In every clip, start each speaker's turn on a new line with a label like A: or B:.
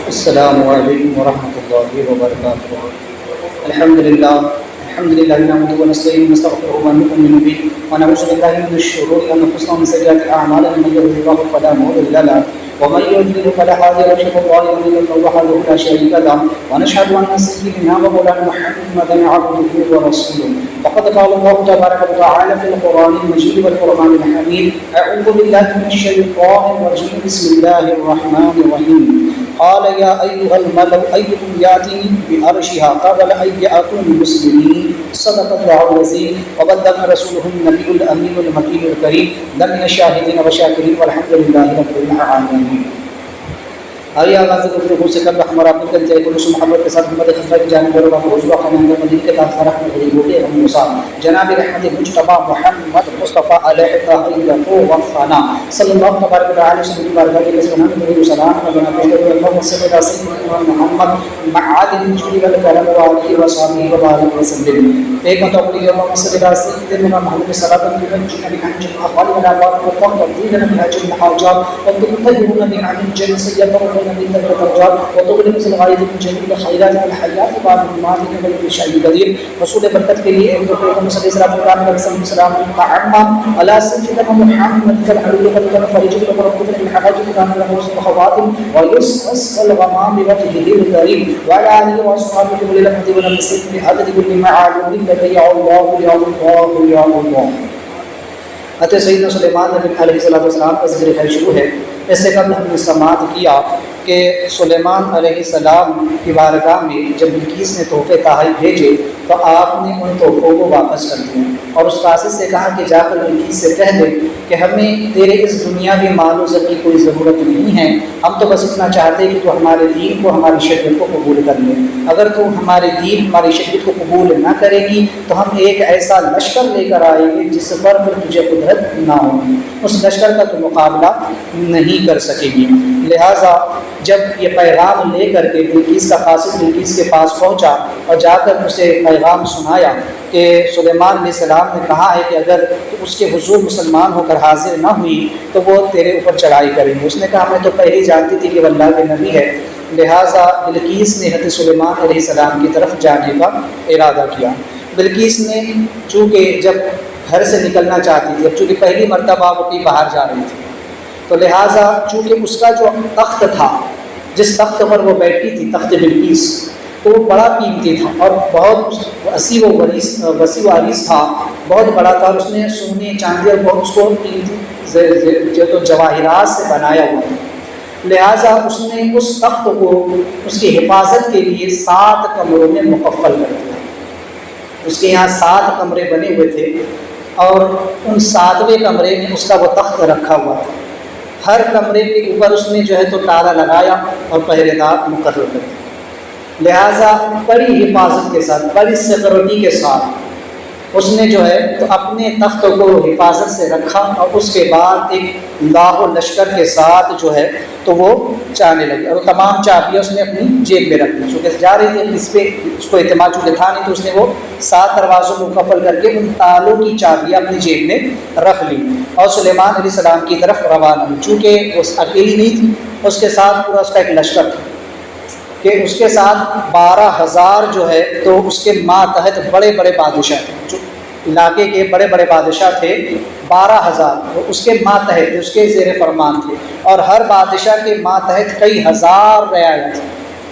A: السلام علیکم ورحمۃ اللہ وبرکاتہ۔ الحمد للہ نحمده ونستعینه ونستغفره ونؤمن به ونعوذ باللہ من شرور انفسنا ومن سیئات اعمالنا من يهده الله فلا مضل له ومن يضلل فلا هادي له اشهد ان لا اله الا الله وحده لا شريك له ونشهد ان سيدنا ومولانا محمدا عبده ورسوله فقد قال الله تبارك وتعالى في القران المجيد والقران الحميد اعوذ بالله من الشيطان الرجيم بسم الله الرحمن الرحيم قال يا أيها الملأ أيكم يأتيني بعرشها قبل أن يأتوني مسلمين صدق الله العظيم وبلغ رسوله النبي الأمين المكين الكريم لمن الشاهدين والشاكرين والحمد لله رب العالمين۔ آئیے آغاز گفتگو سے قبل ہمارا اپنے کل جائے خلوص محبت کے ساتھ محمد خسرہ کی جانب اور حضور خانہ مدینہ کے تحت رحمت غریب ہوتے ہم موسیٰ جناب رحمت مجتبہ محمد مصطفیٰ علیہ تحیت و ثنا صلی اللہ تبارک و تعالی وسلم کی بارگاہ میں سبحان اللہ سلام ربنا پیغمبر اللہ صلی اللہ علیہ وسلم محمد معاد بن جوری والکلام وآلہ وصحبہ وبارک وسلم۔ ایک متوقع اللہ صلی اللہ علیہ وسلم محمد صلی اللہ علیہ وسلم جنہ بحج الاقوال والآباد وتقدیرنا بحج الحاجات وتطهرنا بحج الجنة سيئة وتغني مثل غائب من جميع الخيرات والحيات بعد الممات من كل شيء قدير۔ رسول برکت کے لیے ایک دو پیغمبر صلی اللہ علیہ وسلم السلام علیکم علی سیدنا محمد صلی اللہ علیہ وسلم فرجت ورحمۃ الحاج كان له خواتم ويسقس الغمام بوجهه الكريم وعلى اله واصحابه وللمد والنسيم بعدد كل معلوم لدي الله يا الله يا الله۔ حضرت سیدنا سلیمان نبی علیہ السلام کا ذکر ہے شروع ہے۔ اس سے قبل ہم نے سماعت کیا کہ سلیمان علیہ السلام کی بارگاہ میں جب بلقیس نے تحفے تحائف بھیجے تو آپ نے ان تحفوں کو واپس کر دیا اور اس قاصد سے کہا کہ جا کر بلقیس سے کہہ دے کہ ہمیں تیرے اس دنیاوی مال و زر کی کوئی ضرورت نہیں ہے، ہم تو بس اتنا چاہتے کہ تو ہمارے دین کو ہماری شریعت کو قبول کر لے۔ اگر تو ہمارے دین ہماری شریعت کو قبول نہ کرے گی تو ہم ایک ایسا لشکر لے کر آئیں گے جس پر تجھے قدرت نہ ہوگی، اس لشکر کا تو مقابلہ نہیں کر سکے گی۔ لہٰذا جب یہ پیغام لے کر کے بلقیس کا قاصد بلقیس کے پاس پہنچا اور جا کر اسے پیغام سنایا کہ سلیمان علیہ السلام نے کہا ہے کہ اگر اس کے حضور مسلمان ہو کر حاضر نہ ہوئی تو وہ تیرے اوپر چڑھائی کریں گے۔ اس نے کہا میں تو پہلے ہی جانتی تھی کہ وہ اللہ کے نبی ہے۔ لہٰذا بلقیس نے حضرت سلیمان علیہ السلام کی طرف جانے کا ارادہ کیا۔ بلقیس نے چونکہ جب گھر سے نکلنا چاہتی تھی، اب چونکہ پہلی مرتبہ وہ کہیں باہر جا رہی تھی تو لہٰذا چونکہ اس کا جو تخت تھا جس تخت پر وہ بیٹھی تھی تخت بلقیس تو وہ بڑا قیمتی تھا اور بہت وسیع و عریض تھا، بہت بڑا تھا اور اس نے سونے چاندی اور بہت اس کو قیمتی جو تو جواہرات سے بنایا ہوا تھا۔ لہٰذا اس نے اس تخت کو اس کی حفاظت کے لیے 7 کمروں میں مکفل کر دیا۔ اس کے یہاں 7 کمرے بنے ہوئے تھے اور ان 7ویں کمرے میں اس کا وہ تخت رکھا ہوا تھا۔ ہر کمرے کے اوپر اس نے جو ہے تو تالا لگایا اور پہرے دار مقرر کر دیا۔ لہٰذا بڑی حفاظت کے ساتھ بڑی سیکورٹی کے ساتھ اس نے جو ہے تو اپنے تخت کو حفاظت سے رکھا اور اس کے بعد ایک لاہو لشکر کے ساتھ جو ہے تو وہ جانے لگے اور تمام چابیاں اس نے اپنی جیب میں رکھ لی، چونکہ جا رہی تھی اس پہ اس کو اعتماد چونکہ تھا نہیں تو اس نے وہ 7 دروازوں کو مکفل کر کے ان تالوں کی چابیاں اپنی جیب میں رکھ لی اور سلیمان علیہ السلام کی طرف روانہ ہوئی۔ چونکہ وہ اکیلی نہیں تھی، اس کے ساتھ پورا اس کا ایک لشکر تھا کہ اس کے ساتھ 12,000 جو ہے تو اس کے ماتحت بڑے بڑے بادشاہ تھے، جو علاقے کے بڑے بڑے بادشاہ تھے 12,000 اس کے ماتحت اس کے زیر فرمان تھے اور ہر بادشاہ کے ماتحت کئی ہزار رعایا تھے۔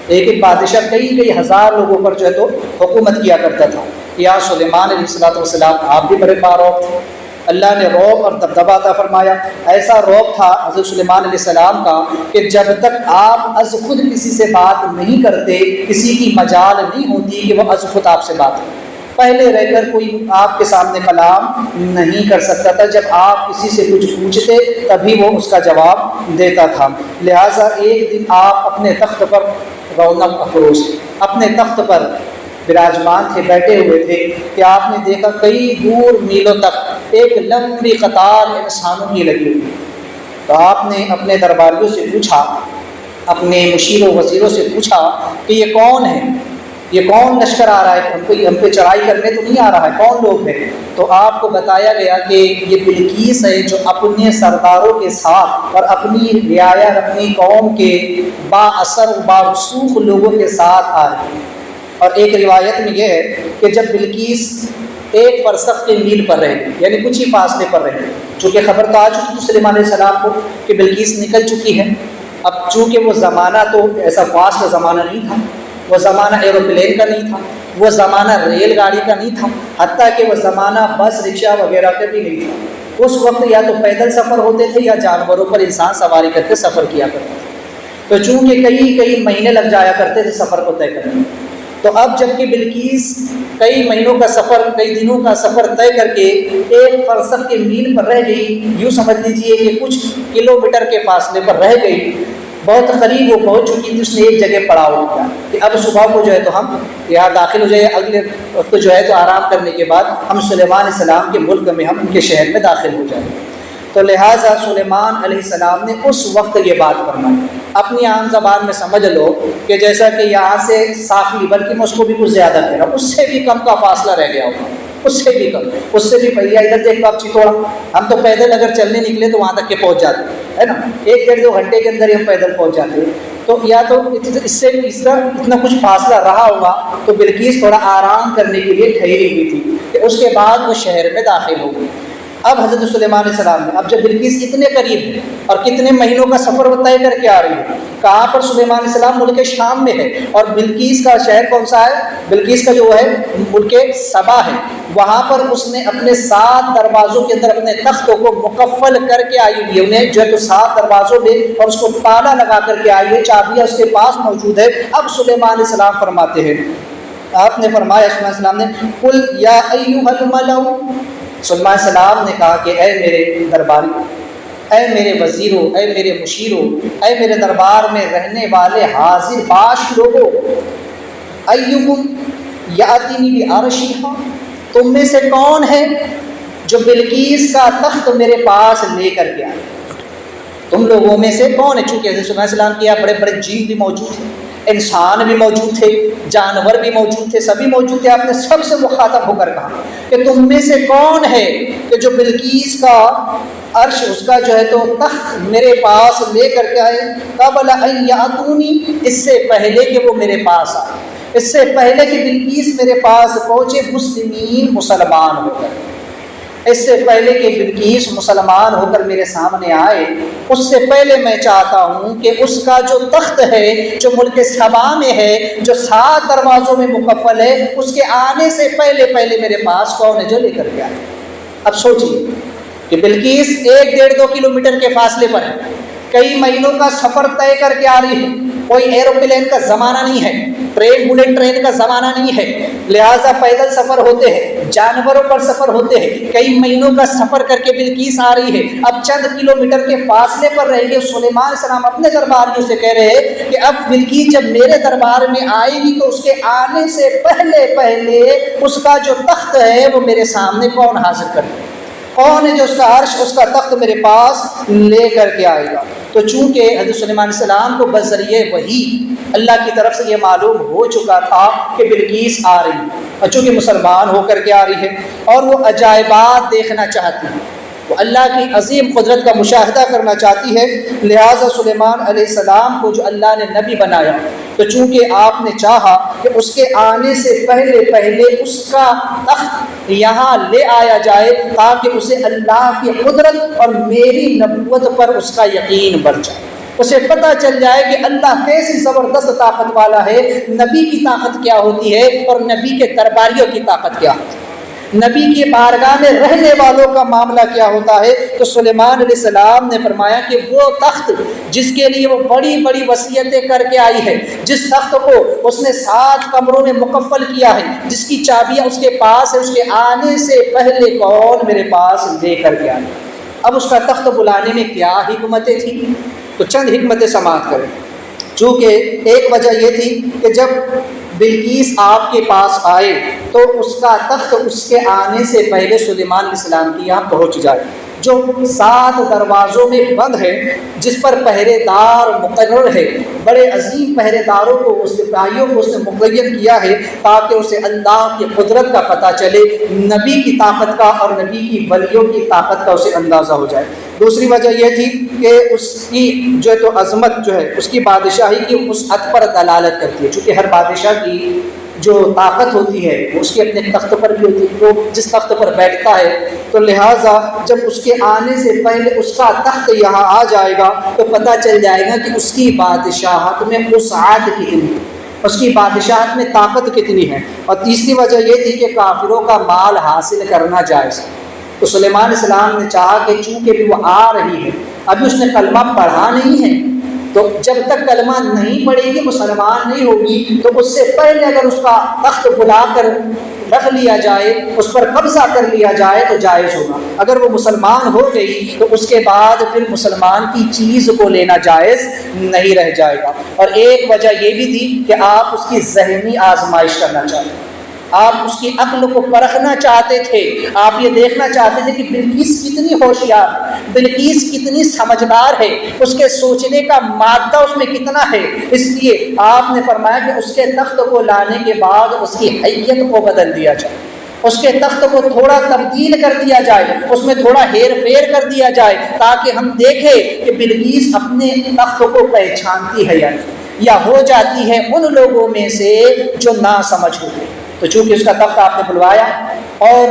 A: ایک ایک بادشاہ کئی ہزار لوگوں پر جو ہے تو حکومت کیا کرتا تھا۔ یا سلیمان علیہ السلام آپ بھی بڑے باروق تھے، اللہ نے رعب اور دبدبہ عطا فرمایا۔ ایسا رعب تھا حضرت سلیمان علیہ السلام کا کہ جب تک آپ از خود کسی سے بات نہیں کرتے، کسی کی مجال نہیں ہوتی کہ وہ از خود آپ سے بات کرے، پہلے رہ کر کوئی آپ کے سامنے کلام نہیں کر سکتا تھا، جب آپ کسی سے کچھ پوچھتے تبھی وہ اس کا جواب دیتا تھا۔ لہٰذا ایک دن آپ اپنے تخت پر رونق افروز اپنے تخت پر براجمان تھے، بیٹھے ہوئے تھے کہ آپ نے دیکھا کئی دور میلوں تک ایک لمبی قطار انسانوں کی لگی ہوئی۔ تو آپ نے اپنے درباریوں سے پوچھا، اپنے مشیر و وزیروں سے پوچھا کہ یہ کون ہے؟ یہ کون لشکر آ رہا ہے، ہم پہ چڑھائی کرنے تو نہیں آ رہا ہے، کون لوگ ہیں؟ تو آپ کو بتایا گیا کہ یہ بلقیس ہے جو اپنے سرداروں کے ساتھ اور اپنی رعایا اپنی قوم کے با اثر و با رسوخ لوگوں کے ساتھ آ رہی ہے۔ اور ایک روایت میں یہ ہے کہ جب بلقیس ایک فرسخ کے میل پر رہے، یعنی کچھ ہی فاصلے پر رہے، چونکہ خبر تو آ چکی تھی سلیمان علیہ السلام کو کہ بلقیس نکل چکی ہے۔ اب چونکہ وہ زمانہ تو ایسا فاسٹ کا زمانہ نہیں تھا، وہ زمانہ ایروپلین کا نہیں تھا، وہ زمانہ ریل گاڑی کا نہیں تھا، حتیٰ کہ وہ زمانہ بس رکشہ وغیرہ کا بھی نہیں تھا۔ اس وقت یا تو پیدل سفر ہوتے تھے یا جانوروں پر انسان سواری کر کے سفر کیا کرتے تھے۔ تو چونکہ کئی مہینے لگ جایا کرتے تھے سفر کو طے کرنے، تو اب جب کہ بلقیس کئی مہینوں کا سفر، کئی دنوں کا سفر طے کر کے ایک فرسخ کے میل پر رہ گئی، یوں سمجھ لیجیے کہ کچھ کلومیٹر کے فاصلے پر رہ گئی، بہت قریب وہ پہنچ چکی تھی، اس نے ایک جگہ پڑاؤ کیا کہ اب صبح کو جو ہے تو ہم یہاں داخل ہو جائے، اگلے وقت جو ہے تو آرام کرنے کے بعد ہم سلیمان علیہ السلام کے ملک میں، ہم ان کے شہر میں داخل ہو جائیں۔ تو لہٰذا سلیمان علیہ السلام نے اس وقت یہ بات فرمائی۔ اپنی عام زبان میں سمجھ لو کہ جیسا کہ یہاں سے صافی، بلکہ میں اس کو بھی کچھ زیادہ کہہ رہا ہوں، اس سے بھی کم کا فاصلہ رہ گیا ہوگا، اس سے بھی کم، اس سے بھی پہلے ادھر دیکھ لو آپ چتوڑا، ہم تو پیدل اگر چلنے نکلے تو وہاں تک کے پہنچ جاتے ہے نا، 1-1.5-2 گھنٹے کے اندر ہی ہم پیدل پہنچ جاتے ہیں۔ تو یا تو اس سے بھی اس طرح اتنا کچھ فاصلہ رہا ہوگا، تو بلقیس تھوڑا آرام کرنے کے لیے ٹھہری ہوئی تھی کہ اس کے بعد وہ شہر میں داخل ہو گئی۔ اب حضرت سلیمان علیہ السلام نے، اب جب بلقیس اتنے قریب ہے اور کتنے مہینوں کا سفر وہ طے کر کے آ رہی ہے، کہاں پر سلیمان علیہ السلام ملک شام میں ہے، اور بلقیس کا شہر کون سا ہے؟ بلقیس کا جو ہے ملک سبا ہے، وہاں پر اس نے اپنے 7 دروازوں کے اندر اپنے تختوں کو مکفل کر کے آئی ہوئی ہے، انہیں جو ہے تو 7 دروازوں میں، اور اس کو تالا لگا کر کے آئی ہے، چابیاں اس کے پاس موجود ہے۔ اب سلیمان علیہ السلام فرماتے ہیں، آپ نے فرمایا سلیمان علیہ السلام نے، قل یا ایھا الملأ، سلیمان علیہ السلام نے کہا کہ اے میرے درباری، اے میرے وزیروں، اے میرے مشیروں، اے میرے دربار میں رہنے والے حاضر باش لوگوں، ایکم یاتینی بعرشھا، تم میں سے کون ہے جو بلقیس کا تخت میرے پاس لے کر کے آئے؟ تم لوگوں میں سے کون ہے؟ چونکہ حضرت سلیمان علیہ السلام کے یہاں بڑے بڑے جین بھی موجود تھے، انسان بھی موجود تھے، جانور بھی موجود تھے، سبھی موجود تھے۔ آپ نے سب سے مخاطب ہو کر کہا کہ تم میں سے کون ہے کہ جو بلقیس کا عرش، اس کا جو ہے تو تخت میرے پاس لے کر کے آئے، قبل ان یاتونی، اس سے پہلے کہ وہ میرے پاس آئے، اس سے پہلے کہ بلقیس میرے پاس پہنچے، مسلمین، مسلمان ہو کر، اس سے پہلے کہ بلقیس مسلمان ہو کر میرے سامنے آئے، اس سے پہلے میں چاہتا ہوں کہ اس کا جو تخت ہے جو ملک سبا میں ہے، جو 7 دروازوں میں مکفل ہے، اس کے آنے سے پہلے میرے پاس کون ہے جو لے کر کے آئے۔ اب سوچیے کہ بلقیس 1-1.5-2 کلومیٹر کے فاصلے پر ہے، کئی مہینوں کا سفر طے کر کے آ رہی ہے، کوئی ایروپلین کا زمانہ نہیں ہے، بلٹ ٹرین کا زمانہ نہیں ہے، لہٰذا پیدل سفر ہوتے ہیں، جانوروں پر سفر ہوتے ہیں، کئی مہینوں کا سفر کر کے بلقیس آ رہی ہے۔ اب چند کلومیٹر کے فاصلے پر رہی ہے، سلیمان علیہ السلام اپنے درباریوں سے کہہ رہے ہیں کہ اب بلقیس جب میرے دربار میں آئے گی تو اس کے آنے سے پہلے اس کا جو تخت ہے وہ میرے سامنے کون حاضر کر دے، کون ہے جو اس کا عرش، اس کا تخت میرے پاس لے کر کے آئے گا۔ تو چونکہ حضرت سلیمان علیہ السلام کو بذریعہ وحی اللہ کی طرف سے یہ معلوم ہو چکا تھا کہ بلقیس آ رہی ہے، اور چونکہ مسلمان ہو کر کے آ رہی ہے اور وہ عجائبات دیکھنا چاہتی ہے، وہ اللہ کی عظیم قدرت کا مشاہدہ کرنا چاہتی ہے، لہٰذا سلیمان علیہ السلام کو جو اللہ نے نبی بنایا، تو چونکہ آپ نے چاہا کہ اس کے آنے سے پہلے اس کا تخت یہاں لے آیا جائے، تاکہ اسے اللہ کی قدرت اور میری نبوت پر اس کا یقین بڑھ جائے، اسے پتہ چل جائے کہ اللہ کیسی زبردست طاقت والا ہے، نبی کی طاقت کیا ہوتی ہے اور نبی کے درباریوں کی طاقت کیا ہوتی ہے، نبی کی بارگاہ میں رہنے والوں کا معاملہ کیا ہوتا ہے۔ تو سلیمان علیہ السلام نے فرمایا کہ وہ تخت جس کے لیے وہ بڑی بڑی وصیتیں کر کے آئی ہے، جس تخت کو اس نے 7 کمروں میں مکفل کیا ہے، جس کی چابیاں اس کے پاس ہے، اس کے آنے سے پہلے کون میرے پاس لے کر کے آئے۔ اب اس کا تخت بلانے میں کیا حکمتیں تھیں، تو چند حکمتیں سماعت کریں۔ چونکہ ایک وجہ یہ تھی کہ جب بلقیس آپ کے پاس آئے تو اس کا تخت اس کے آنے سے پہلے سلیمان علیہ السلام کی یہاں پہنچ جائے، جو 7 دروازوں میں بند ہے، جس پر پہرے دار مقرر ہے، بڑے عظیم پہرے داروں کو اس سپاہیوں کو اس نے مقرر کیا ہے تاکہ اسے اللہ کی قدرت کا پتہ چلے، نبی کی طاقت کا اور نبی کی ولیوں کی طاقت کا اسے اندازہ ہو جائے۔ دوسری وجہ یہ تھی کہ اس کی جو ہے تو عظمت جو ہے اس کی بادشاہی کی وسعت پر دلالت کرتی ہے، چونکہ ہر بادشاہ کی جو طاقت ہوتی ہے وہ اس کے اپنے تخت پر بھی ہوتی ہے، وہ جس تخت پر بیٹھتا ہے، تو لہٰذا جب اس کے آنے سے پہلے اس کا تخت یہاں آ جائے گا تو پتہ چل جائے گا کہ اس کی بادشاہت میں وسعت کتنی ہے، اس کی بادشاہت میں طاقت کتنی ہے۔ اور تیسری وجہ یہ تھی کہ کافروں کا مال حاصل کرنا جائز ہے، تو سلیمان علیہ السلام نے چاہا کہ چونکہ بھی وہ آ رہی ہے، ابھی اس نے کلمہ پڑھا نہیں ہے، تو جب تک کلمہ نہیں پڑھے گی، مسلمان نہیں ہوگی، تو اس سے پہلے اگر اس کا تخت بلا کر رکھ لیا جائے، اس پر قبضہ کر لیا جائے تو جائز ہوگا۔ اگر وہ مسلمان ہو گئی تو اس کے بعد پھر مسلمان کی چیز کو لینا جائز نہیں رہ جائے گا۔ اور ایک وجہ یہ بھی تھی کہ آپ اس کی ذہنی آزمائش کرنا چاہتے ہیں، آپ اس کی عقل کو پرکھنا چاہتے تھے، آپ یہ دیکھنا چاہتے تھے کہ بلقیس کتنی ہوشیار، بلقیس کتنی سمجھدار ہے، اس کے سوچنے کا مادہ اس میں کتنا ہے۔ اس لیے آپ نے فرمایا کہ اس کے تخت کو لانے کے بعد اس کی حیت کو بدل دیا جائے، اس کے تخت کو تھوڑا تبدیل کر دیا جائے، اس میں تھوڑا ہیر پھیر کر دیا جائے، تاکہ ہم دیکھیں کہ بلقیس اپنے تخت کو پہچانتی ہے یا ہو جاتی ہے ان لوگوں میں سے جو نہ سمجھ ہوتے۔ تو چونکہ اس کا تخت آپ نے بلوایا اور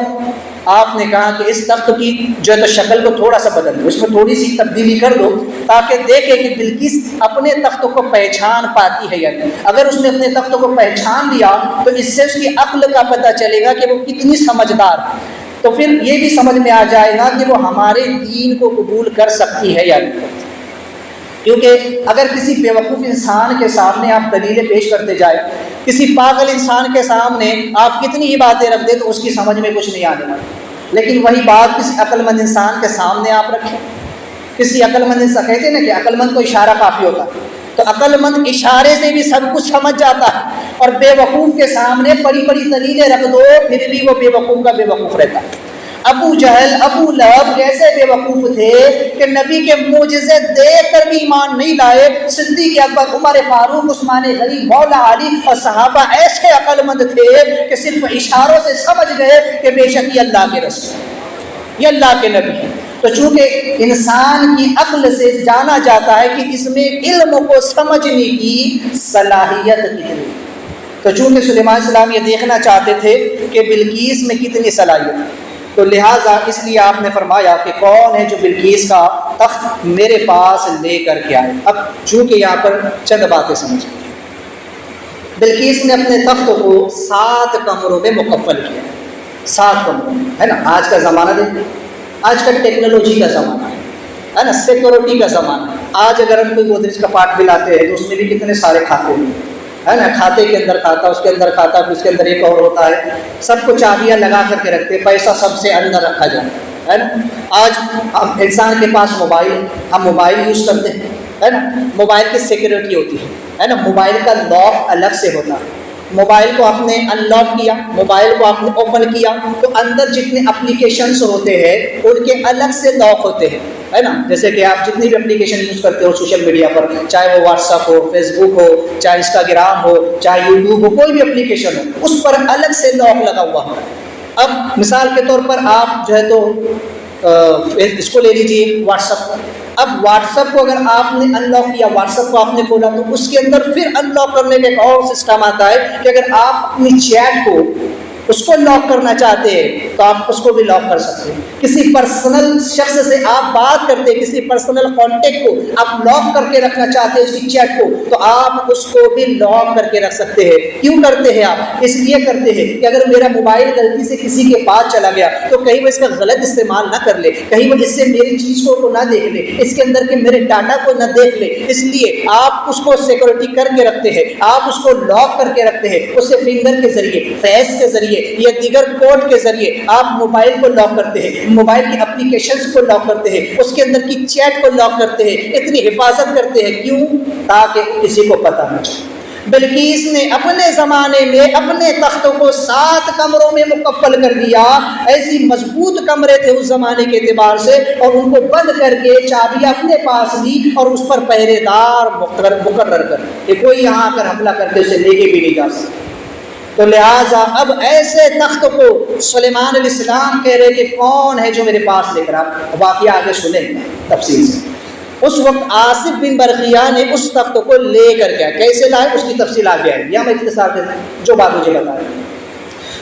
A: آپ نے کہا کہ اس تخت کی جو ہے تو شکل کو تھوڑا سا بدل دو، اس میں تھوڑی سی تبدیلی کر دو، تاکہ دیکھے کہ بلقیس اپنے تخت کو پہچان پاتی ہے یا نہیں۔ اگر اس نے اپنے تخت کو پہچان لیا تو اس سے اس کی عقل کا پتہ چلے گا کہ وہ کتنی سمجھدار ہے، تو پھر یہ بھی سمجھ میں آ جائے گا کہ وہ ہمارے دین کو قبول کر سکتی ہے یا نہیں۔ کیونکہ اگر کسی بیوقوف انسان کے سامنے آپ دلیلیں پیش کرتے جائیں، کسی پاگل انسان کے سامنے آپ کتنی ہی باتیں رکھ دیں تو اس کی سمجھ میں کچھ نہیں آنے والا، لیکن وہی بات کسی عقل مند انسان کے سامنے آپ رکھیں، کسی عقل مند انسان، کہتے ہیں نا کہ عقل مند کو اشارہ کافی ہوتا ہے، تو عقل مند اشارے سے بھی سب کچھ سمجھ جاتا ہے، اور بے وقوف کے سامنے بڑی بڑی دلیلیں رکھ دو پھر بھی وہ بے وقوف کا بے وقوف رہتا ہے۔ ابو جہل، ابو لہب کیسے بے وقوف تھے کہ نبی کے معجزے دیکھ کر بھی ایمان نہیں لائے، صدیق اکبر، عمر فاروق، عثمان غنی، مولا علی اور صحابہ ایسے عقل مند تھے کہ صرف اشاروں سے سمجھ گئے کہ بے شک یہ اللہ کے رسول، یہ اللہ کے نبی ہیں۔ تو چونکہ انسان کی عقل سے جانا جاتا ہے کہ اس میں علم کو سمجھنے کی صلاحیت کتنی، تو چونکہ سلیمان علیہ السلام یہ دیکھنا چاہتے تھے کہ بلقیس میں کتنی صلاحیت ہے، تو لہٰذا اس لیے آپ نے فرمایا کہ کون ہے جو بلقیس کا تخت میرے پاس لے کر کے آئے۔ اب چونکہ یہاں پر چند باتیں سمجھیں، بلقیس نے اپنے تخت کو 7 کمروں میں مکفل کیا، 7 کمروں ہے نا۔ آج کا زمانہ دیکھیں، آج کا ٹیکنالوجی کا زمانہ ہے نا، سیکورٹی کا زمانہ ہے۔ آج اگر ہم کوئی گودریج کا پارٹ بھی لاتے ہیں تو اس میں بھی کتنے سارے کھاتے ہیں، ہے نا، کھاتے کے اندر کھاتا، اس کے اندر کھاتا، پھر اس کے اندر ایک اور ہوتا ہے، سب کو چابیاں لگا کر کے رکھتے، پیسہ سب سے اندر رکھا جاتا ہے نا۔ آج انسان کے پاس موبائل، ہم موبائل یوز کرتے ہیں، ہے نا، موبائل کی سیکورٹی ہوتی ہے نا، موبائل کا لاک الگ سے ہوتا ہے، موبائل کو آپ نے ان لاک کیا، موبائل کو آپ نے اوپن کیا تو اندر جتنے اپلیکیشنز ہوتے ہیں ان کے الگ سے لاک ہوتے ہیں، ہے نا۔ جیسے کہ آپ جتنی بھی اپلیکیشن یوز کرتے ہو سوشل میڈیا پر، چاہے وہ واٹس ایپ ہو، فیس بک ہو، چاہے انسٹاگرام ہو، چاہے یوٹیوب ہو، کوئی بھی اپلیکیشن ہو، اس پر الگ سے لاک لگا ہوا ہے۔ اب مثال کے طور پر آپ جو ہے تو اس کو لے لیجیے واٹس ایپ، اب واٹس ایپ کو اگر آپ نے ان لاک کیا، واٹس ایپ کو آپ نے کھولا تو اس کے اندر پھر ان لاک کرنے کا ایک اور سسٹم آتا ہے کہ اگر آپ اپنی چیٹ کو اس کو لاک کرنا چاہتے ہیں تو آپ اس کو بھی لاک کر سکتے ہیں۔ کسی پرسنل شخص سے آپ بات کرتے ہیں، کسی پرسنل کانٹیکٹ کو آپ لاک کر کے رکھنا چاہتے ہیں، اس کی چیٹ کو، تو آپ اس کو بھی لاک کر کے رکھ سکتے ہیں۔ کیوں کرتے ہیں آپ؟ اس لیے کرتے ہیں کہ اگر میرا موبائل غلطی سے کسی کے پاس چلا گیا تو کہیں وہ اس کا غلط استعمال نہ کر لے، کہیں وہ اس سے میری چیز کو نہ دیکھ لے، اس کے اندر کے میرے ڈاٹا کو نہ دیکھ لے، اس لیے آپ اس کو سیکورٹی کر کے رکھتے ہیں، آپ اس کو لاک کر کے رکھتے ہیں، اس سے فنگر کے ذریعے، فیس کے ذریعے یا دیگر کوڈ کے ذریعے آپ موبائل کو لاک کرتے ہیں، موبائل کی اپلیکیشنز کو لاک کرتے ہیں، اس کے اندر کی چیٹ کو لاک کرتے ہیں، اتنی حفاظت کرتے ہیں۔ کیوں؟ تاکہ کسی کو پتہ نہ چلے۔ بلقیس نے اپنے زمانے میں اپنے تخت کو 7 کمروں میں مکفل کر دیا، ایسی مضبوط کمرے تھے اس زمانے کے اعتبار سے، اور ان کو بند کر کے چابیاں اپنے پاس لی اور اس پر پہرے دار مقرر کر کہ کوئی یہاں آ کر حملہ کر کے اسے لے کے بھی نہیں جا سکتا۔ تو لہٰذا اب ایسے تخت کو سلیمان علیہ السلام کہہ رہے کہ کون ہے جو میرے پاس لے کر آپ واقعہ آگے سنیں تفصیل سے۔ اس وقت آصف بن برقیہ نے اس تخت کو لے کر گیا، کیسے لائے اس کی تفصیل آگے آئے گی، ہم اختصار سے جو بات مجھے بتا رہے ہیں۔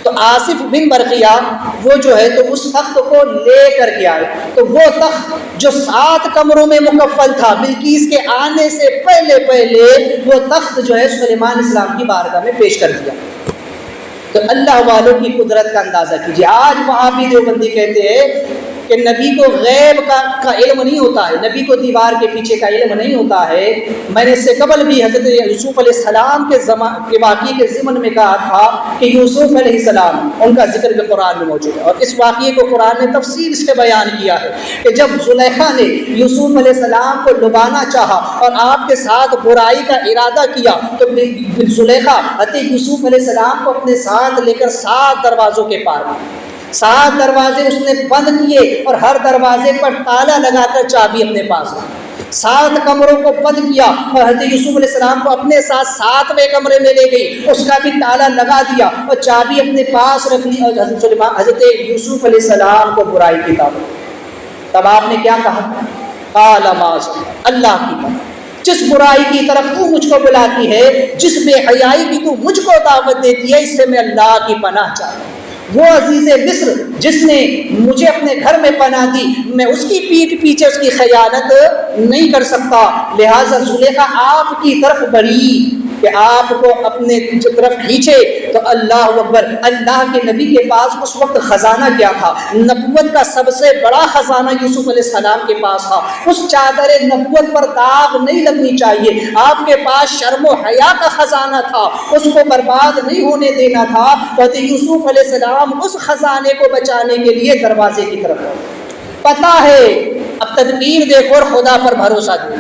A: تو آصف بن برقیہ وہ جو ہے تو اس تخت کو لے کر کے آئے، تو وہ تخت جو 7 کمروں میں مکفل تھا، بلقیس کے آنے سے پہلے وہ تخت جو ہے سلیمان علیہ السلام کی بارگاہ میں پیش کر دیا۔ تو اللہ والوں کی قدرت کا اندازہ کیجیے۔ آج وہاں بھی دیوبندی کہتے ہیں کہ نبی کو غیب کا علم نہیں ہوتا ہے، نبی کو دیوار کے پیچھے کا علم نہیں ہوتا ہے۔ میں نے اس سے قبل بھی حضرت یوسف علیہ السلام کے واقعے کے ضمن میں کہا تھا کہ یوسف علیہ السلام ان کا ذکر بھی قرآن میں موجود ہے، اور اس واقعے کو قرآن نے تفصیل سے بیان کیا ہے کہ جب زلیخا نے یوسف علیہ السلام کو لبانا چاہا اور آپ کے ساتھ برائی کا ارادہ کیا، تو زلیخا حضرت یوسف علیہ السلام کو اپنے ساتھ لے کر 7 دروازوں کے پار 7 دروازے اس نے بند کیے اور ہر دروازے پر تالا لگا کر چابی اپنے پاس رکھی۔ 7 کمروں کو بند کیا اور حضرت یوسف علیہ السلام کو اپنے ساتھ 7ویں کمرے میں لے گئی، اس کا بھی تالا لگا دیا اور چابی اپنے پاس رکھ لی، اور حضرت یوسف علیہ السلام کو برائی کی دعوت۔ تب آپ نے کیا کہا؟ قال معاذ اللہ کی پناہ، جس برائی کی طرف تو مجھ کو بلاتی ہے، جس بے حیائی کی تو مجھ کو دعوت دیتی ہے، اس سے میں اللہ کی پناہ چاہتا ہوں۔ وہ عزیز مصر جس نے مجھے اپنے گھر میں پناہ دی، میں اس کی پیٹھ پیچھے اس کی خیانت نہیں کر سکتا، لہٰذا زلیخا آپ کی طرف بڑھی کہ آپ کو اپنے طرف کھینچے۔ تو اللہ اکبر، اللہ کے نبی کے پاس اس وقت خزانہ کیا تھا؟ نبوت کا سب سے بڑا خزانہ یوسف علیہ السلام کے پاس تھا۔ اس چادر نبوت پر داغ نہیں لگنی چاہیے، آپ کے پاس شرم و حیا کا خزانہ تھا، اس کو برباد نہیں ہونے دینا تھا۔ تو یوسف علیہ السلام اس خزانے کو بچانے کے لیے دروازے کی طرف گئے۔ پتہ ہے اب تدبیر دیکھو اور خدا پر بھروسہ دو۔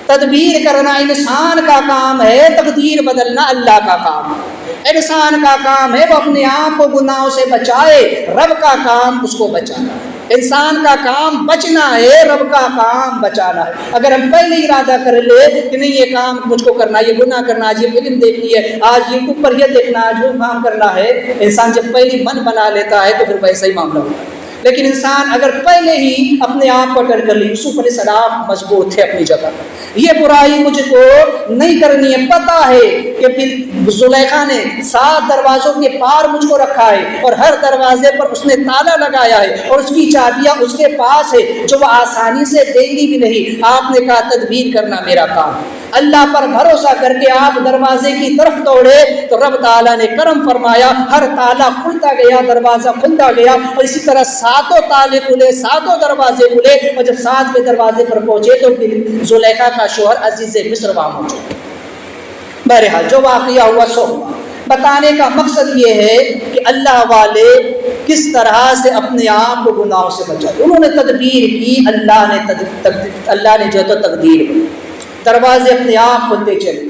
A: تدبیر کرنا انسان کا کام ہے، تقدیر بدلنا اللہ کا کام ہے۔ انسان کا کام ہے وہ اپنے آپ کو گناہوں سے بچائے، رب کا کام اس کو بچانا ہے۔ انسان کا کام بچنا ہے، رب کا کام بچانا ہے۔ اگر ہم پہلے ارادہ کر لے کہ نہیں یہ کام مجھ کو کرنا ہے، یہ گناہ کرنا ہے، یہ فلم دیکھنی ہے، آج یوٹیوب پر یہ دیکھنا ہے، جو کام کرنا ہے، انسان جب پہلی من بنا لیتا ہے تو پھر ویسا ہی معاملہ ہوتا ہے۔ لیکن انسان اگر پہلے ہی اپنے آپ کو کر لی، یوسف علیہ السلام مضبوط تھے اپنی جگہ پر، یہ برائی مجھ کو نہیں کرنی ہے، پتہ ہے کہ پھر زلیخا نے 7 دروازوں کے پار مجھ کو رکھا ہے اور ہر دروازے پر اس نے تالا لگایا ہے اور اس کی چابیاں اس کے پاس ہے جو وہ آسانی سے دے گی بھی نہیں۔ آپ نے کہا تدبیر کرنا میرا کام ہے۔ اللہ پر بھروسہ کر کے آپ دروازے کی طرف دوڑے تو رب تعالیٰ نے کرم فرمایا، ہر تالا کھلتا گیا، دروازہ کھلتا گیا، اور اسی طرح 7 تالے کھلے، 7 دروازے کھلے، اور جب 7ویں دروازے پر پہنچے تو زلیخا کا شوہر عزیز مصر وہاں موجود۔ بہرحال جو واقعہ ہوا سو ہوا۔ بتانے کا مقصد یہ ہے کہ اللہ والے کس طرح سے اپنے آپ کو گناہوں سے بچائے۔ انہوں نے تدبیر کی، اللہ نے جو تو تقدیر کی، دروازے اپنے آپ کھلتے چلے۔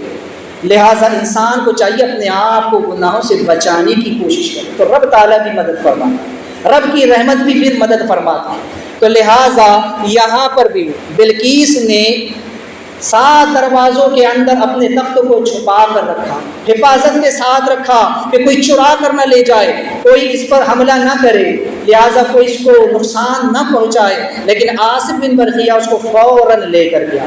A: لہٰذا انسان کو چاہیے اپنے آپ کو گناہوں سے بچانے کی کوشش کرے، تو رب تعالیٰ کی مدد فرماتا، رب کی رحمت بھی پھر مدد فرماتی ہے۔ تو لہٰذا یہاں پر بھی بلقیس نے 7 دروازوں کے اندر اپنے تخت کو چھپا کر رکھا، حفاظت کے ساتھ رکھا کہ کوئی چرا کر نہ لے جائے، کوئی اس پر حملہ نہ کرے، لہٰذا کوئی اس کو نقصان نہ پہنچائے۔ لیکن آصف بن برقیہ اس کو فوراً لے کر گیا۔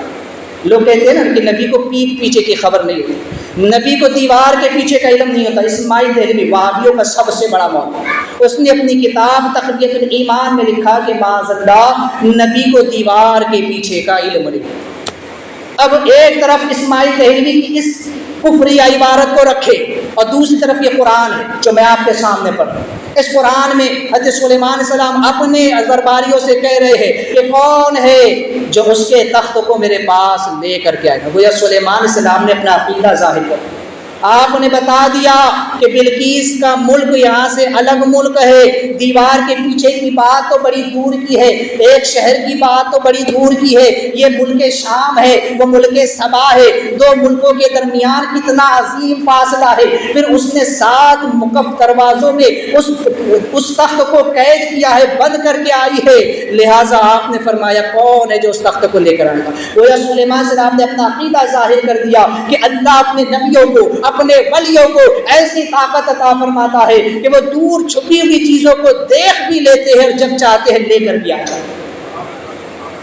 A: لوگ کہتے ہیں نا کہ نبی کو پیٹھ پیچھے کی خبر نہیں ہوتی، نبی کو دیوار کے پیچھے کا علم نہیں ہوتا۔ اسماعیل دہلوی وہابیوں کا سب سے بڑا موقع، اس نے اپنی کتاب تقویۃ الایمان میں لکھا کہ معاذ اللہ نبی کو دیوار کے پیچھے کا علم نہیں۔ اب ایک طرف اسماعیل دہلوی کی اس کفریہ عبارت کو رکھے اور دوسری طرف یہ قرآن ہے جو میں آپ کے سامنے پڑھ رہا ہوں۔ اس قرآن میں حضرت سلیمان علیہ السلام اپنے درباریوں سے کہہ رہے ہیں کہ کون ہے جو اس کے تخت کو میرے پاس لے کر کے آئے گا۔ گویا سلیمان علیہ السلام نے اپنا عقیدہ ظاہر کر دیا، آپ نے بتا دیا کہ بلقیس کا ملک یہاں سے الگ ملک ہے، دیوار کے پیچھے کی بات تو بڑی دور کی ہے، ایک شہر کی بات تو بڑی دور کی ہے، یہ ملک شام ہے، وہ ملک سبا ہے، دو ملکوں کے درمیان کتنا عظیم فاصلہ ہے۔ پھر اس نے 7 مکف دروازوں میں اس تخت کو قید کیا ہے، بند کر کے آئی ہے، لہٰذا آپ نے فرمایا کون ہے جو اس تخت کو لے کر آئے گا؟ گویا سلیمان السلام نے اپنا عقیدہ ظاہر کر دیا کہ اللہ اپنے نبیوں کو، اپنے ولیوں کو ایسی طاقت عطا فرماتا ہے کہ وہ دور چھپی ہوئی چیزوں کو دیکھ بھی لیتے ہیں اور جب چاہتے ہیں لے کر بھی آ جاتے ہیں۔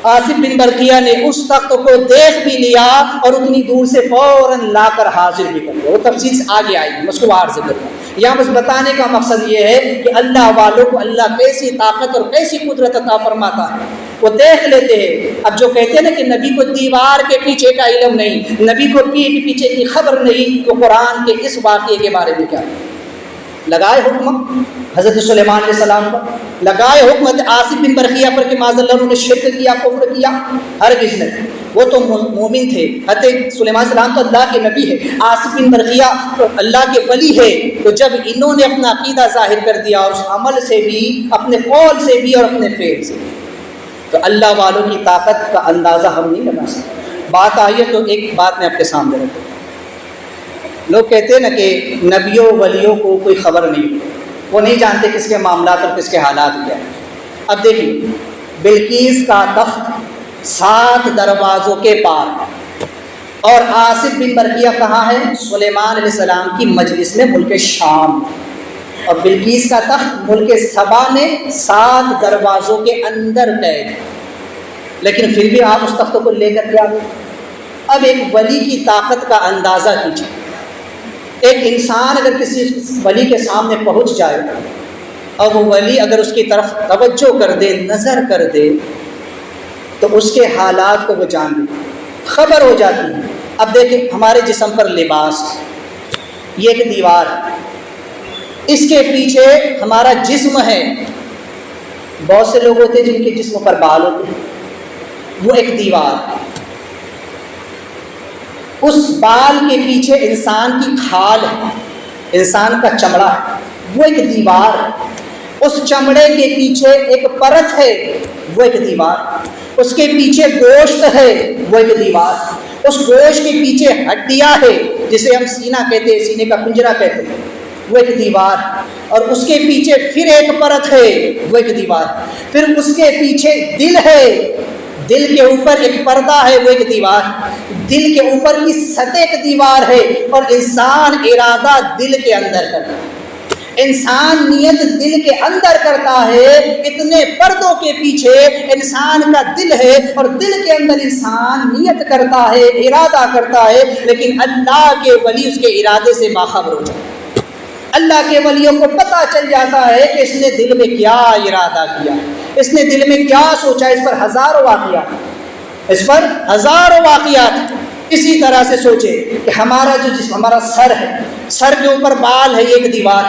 A: آصف بن برقیہ نے اس تخت کو دیکھ بھی لیا اور اتنی دور سے فوراً لا کر حاضر بھی کر دیا۔ وہ تفصیل سے آگے آئے گی، اس کو باہر سے کرتا ہوں۔ یہاں بس بتانے کا مقصد یہ ہے کہ اللہ والوں کو اللہ کیسی طاقت اور کیسی قدرت عطا فرماتا ہے، وہ دیکھ لیتے ہیں۔ اب جو کہتے ہیں نا کہ نبی کو دیوار کے پیچھے کا علم نہیں، نبی کو پیٹھ پیچھے کی خبر نہیں، تو قرآن کے اس واقعے کے بارے میں کیا لگائے حکم حضرت سلیمان علیہ السلام پر، لگائے حکم آصف بن برقیہ پر کہ معاذ اللہ انہوں نے شرک کیا، کفر کیا؟ ہرگز نہیں، وہ تو مومن تھے۔ حضرت سلیمان علیہ السلام تو اللہ کے نبی ہے، آصف بن برقیہ اللہ کے ولی ہے۔ تو جب انہوں نے اپنا عقیدہ ظاہر کر دیا اور اس عمل سے بھی، اپنے قول سے بھی اور اپنے فعل سے، تو اللہ والوں کی طاقت کا اندازہ ہم نہیں لگا سکتے۔ بات آئی ہے تو ایک بات میں آپ کے سامنے رکھتا ہوں۔ لوگ کہتے ہیں نا کہ نبیوں ولیوں کو کوئی خبر نہیں، وہ نہیں جانتے کس کے معاملات اور کس کے حالات کیا ہیں۔ اب دیکھیے، بلقیس کا تخت 7 دروازوں کے پار، اور آصف بن برقیہ کہاں ہے؟ سلیمان علیہ السلام کی مجلس میں ملک شام، اور بلقیس کا تخت ملک سبا میں 7 دروازوں کے اندر قید، لیکن پھر بھی آپ اس تخت کو لے کر کے آ گئے۔ اب ایک ولی کی طاقت کا اندازہ کیجیے، ایک انسان اگر کسی ولی کے سامنے پہنچ جائے اور وہ ولی اگر اس کی طرف توجہ کر دے، نظر کر دے، تو اس کے حالات کو وہ جان لے، خبر ہو جاتی ہے۔ اب دیکھیں ہمارے جسم پر لباس، یہ ایک دیوار، اس کے پیچھے ہمارا جسم ہے۔ بہت سے لوگ ہوتے ہیں جن کے جسم پر بال ہوتے ہیں، وہ ایک دیوار، اس بال کے پیچھے انسان کی کھال ہے، انسان کا چمڑا ہے، وہ ایک دیوار، اس چمڑے کے پیچھے ایک پرت ہے، وہ ایک دیوار، اس کے پیچھے گوشت ہے، وہ ایک دیوار، اس گوشت کے پیچھے ہڈیاں ہے جسے ہم سینہ کہتے ہیں، سینے کا پنجرا کہتے ہیں، وہ ایک دیوار، اور اس کے پیچھے پھر ایک پرت ہے، وہ ایک دیوار، پھر اس کے پیچھے دل ہے، دل کے اوپر ایک پردہ ہے، وہ ایک دیوار، دل کے اوپر کی سطح ایک دیوار ہے، اور انسان ارادہ دل کے اندر کرتا ہے، انسان نیت دل کے اندر کرتا ہے۔ اتنے پردوں کے پیچھے انسان کا دل ہے، اور دل کے اندر انسان نیت کرتا ہے، ارادہ کرتا ہے، لیکن اللہ کے ولی اس کے ارادے سے باخبر ہو جاتے ہیں۔ اللہ کے ولیوں کو پتہ چل جاتا ہے کہ اس نے دل میں کیا ارادہ کیا، اس نے دل میں کیا سوچا۔ اس پر ہزاروں واقعات، اس پر ہزاروں واقعات۔ اسی طرح سے سوچے کہ ہمارا جو جسم، ہمارا سر ہے، سر کے اوپر بال ہے، ایک دیوار،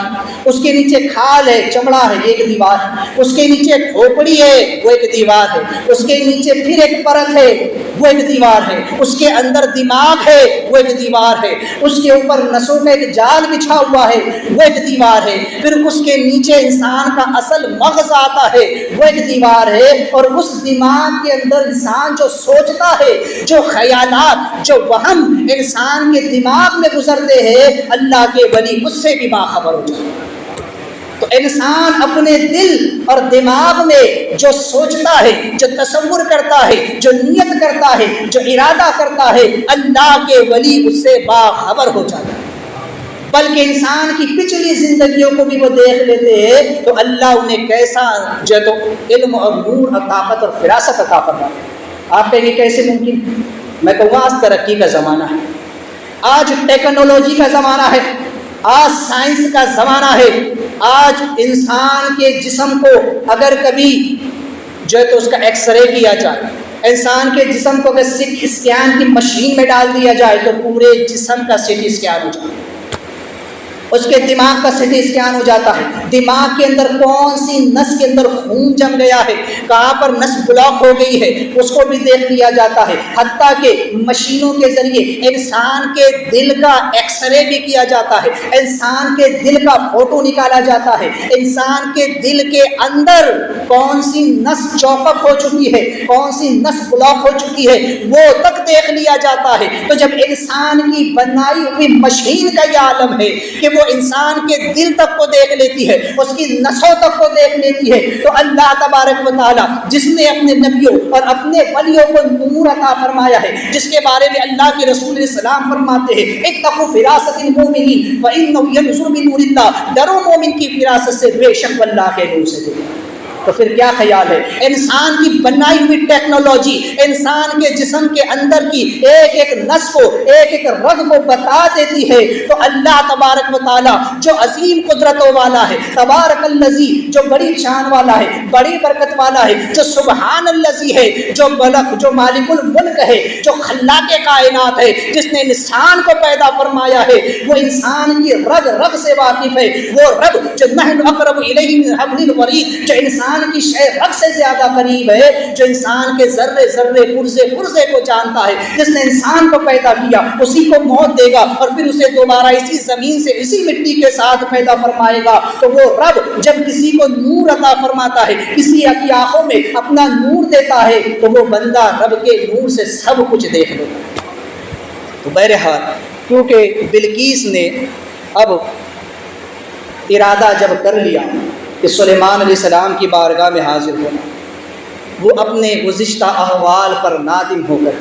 A: اس کے نیچے کھال ہے، چمڑا ہے، ایک دیوار، اس کے نیچے کھوپڑی ہے، وہ ایک دیوار ہے، اس کے نیچے پھر ایک پرت ہے، وہ ایک دیوار ہے، اس کے اندر دماغ ہے، وہ ایک دیوار ہے، اس کے اوپر نسوں کا ایک جال بچھا ہوا ہے، وہ ایک دیوار ہے، پھر اس کے نیچے انسان کا اصل مغز آتا ہے، وہ ایک دیوار ہے، اور اس دماغ کے اندر انسان جو سوچتا ہے، جو خیالات، جو وہم انسان کے دماغ میں گزرتے ہیں، اللہ کے ولی اس سے بھی باخبر ہو جاتے ہیں۔ تو انسان اپنے دل اور دماغ میں جو سوچتا ہے، جو تصور کرتا ہے، جو نیت کرتا ہے، جو ارادہ کرتا ہے، اللہ کے ولی اس سے باخبر ہو جاتا ہے۔ بلکہ انسان کی پچھلی زندگیوں کو بھی وہ دیکھ لیتے ہیں، تو اللہ انہیں کیسا جو تو علم اور نور اور طاقت اور فراست عطا فرماتا ہے۔ آپ کہیں گے کیسے ممکن؟ میں کہوں گا آج ترقی کا زمانہ ہے، آج ٹیکنالوجی کا زمانہ ہے، آج سائنس کا زمانہ ہے۔ آج انسان کے جسم کو اگر کبھی جو ہے تو اس کا ایکس رے کیا جائے، انسان کے جسم کو اگر سی ٹی اسکین کی مشین میں ڈال دیا جائے تو پورے جسم کا سی ٹی اسکین ہو جائے۔ اس کے دماغ کا سٹی اسکین ہو جاتا ہے، دماغ کے اندر کون سی نس کے اندر خون جم گیا ہے، کہاں پر نس بلاک ہو گئی ہے، اس کو بھی دیکھ لیا جاتا ہے۔ حتیٰ کہ مشینوں کے ذریعے انسان کے دل کا ایکس رے بھی کیا جاتا ہے، انسان کے دل کا فوٹو نکالا جاتا ہے، انسان کے دل کے اندر کون سی نس چوک اپ ہو چکی ہے، کون سی نس بلاک ہو چکی ہے، وہ تک دیکھ لیا جاتا ہے۔ تو جب انسان کی بنائی ہوئی مشین کا یہ عالم ہے کہ وہ انسان کے دل تک کو دیکھ لیتی ہے، اس کی نسوں تک کو دیکھ لیتی ہے، تو اللہ تبارک و تعالی جس نے اپنے نبیوں اور اپنے ولیوں کو نور عطا فرمایا ہے، جس کے بارے میں اللہ کے رسول علیہ السلام فرماتے ہیں اتقوا فراست المؤمنین فانه ينظر بنور اللہ، ڈرو مومن کی فراست سے، بے شک اللہ کے نور سے دیکھتا۔ تو پھر کیا خیال ہے، انسان کی بنائی ہوئی ٹیکنالوجی انسان کے جسم کے اندر کی ایک ایک نس کو، ایک ایک رگ کو بتا دیتی ہے، تو اللہ تبارک و تعالی جو عظیم قدرتوں والا ہے، تبارک الذی جو بڑی شان والا ہے، بڑی برکت والا ہے، جو سبحان الذی ہے، جو ملک، جو مالک الملک ہے، جو خلاق کائنات ہے، جس نے انسان کو پیدا فرمایا ہے، وہ انسان کی رگ رگ سے واقف ہے، وہ رگ جو نحن اقرب الیہ من حبل الورید، جو انسان کی شے رگ سے زیادہ قریب ہے، جو انسان کے ذرے ذرے پرزے پرزے کو جانتا ہے، جس نے انسان کو پیدا کیا، اسی کو موت دے گا اور پھر اسے دوبارہ اسی زمین سے اسی مٹی کے ساتھ پیدا فرمائے گا۔ تو وہ رب جب کسی کو نور عطا فرماتا ہے، کسی کی آنکھوں میں اپنا نور دیتا ہے، تو وہ بندہ رب کے نور سے سب کچھ دیکھ لیتا ہے۔ تو بہرحال کیونکہ بلقیس نے اب ارادہ جب کر لیا کہ سلیمان علیہ السلام کی بارگاہ میں حاضر ہونا، وہ اپنے گزشتہ احوال پر نادم ہو کر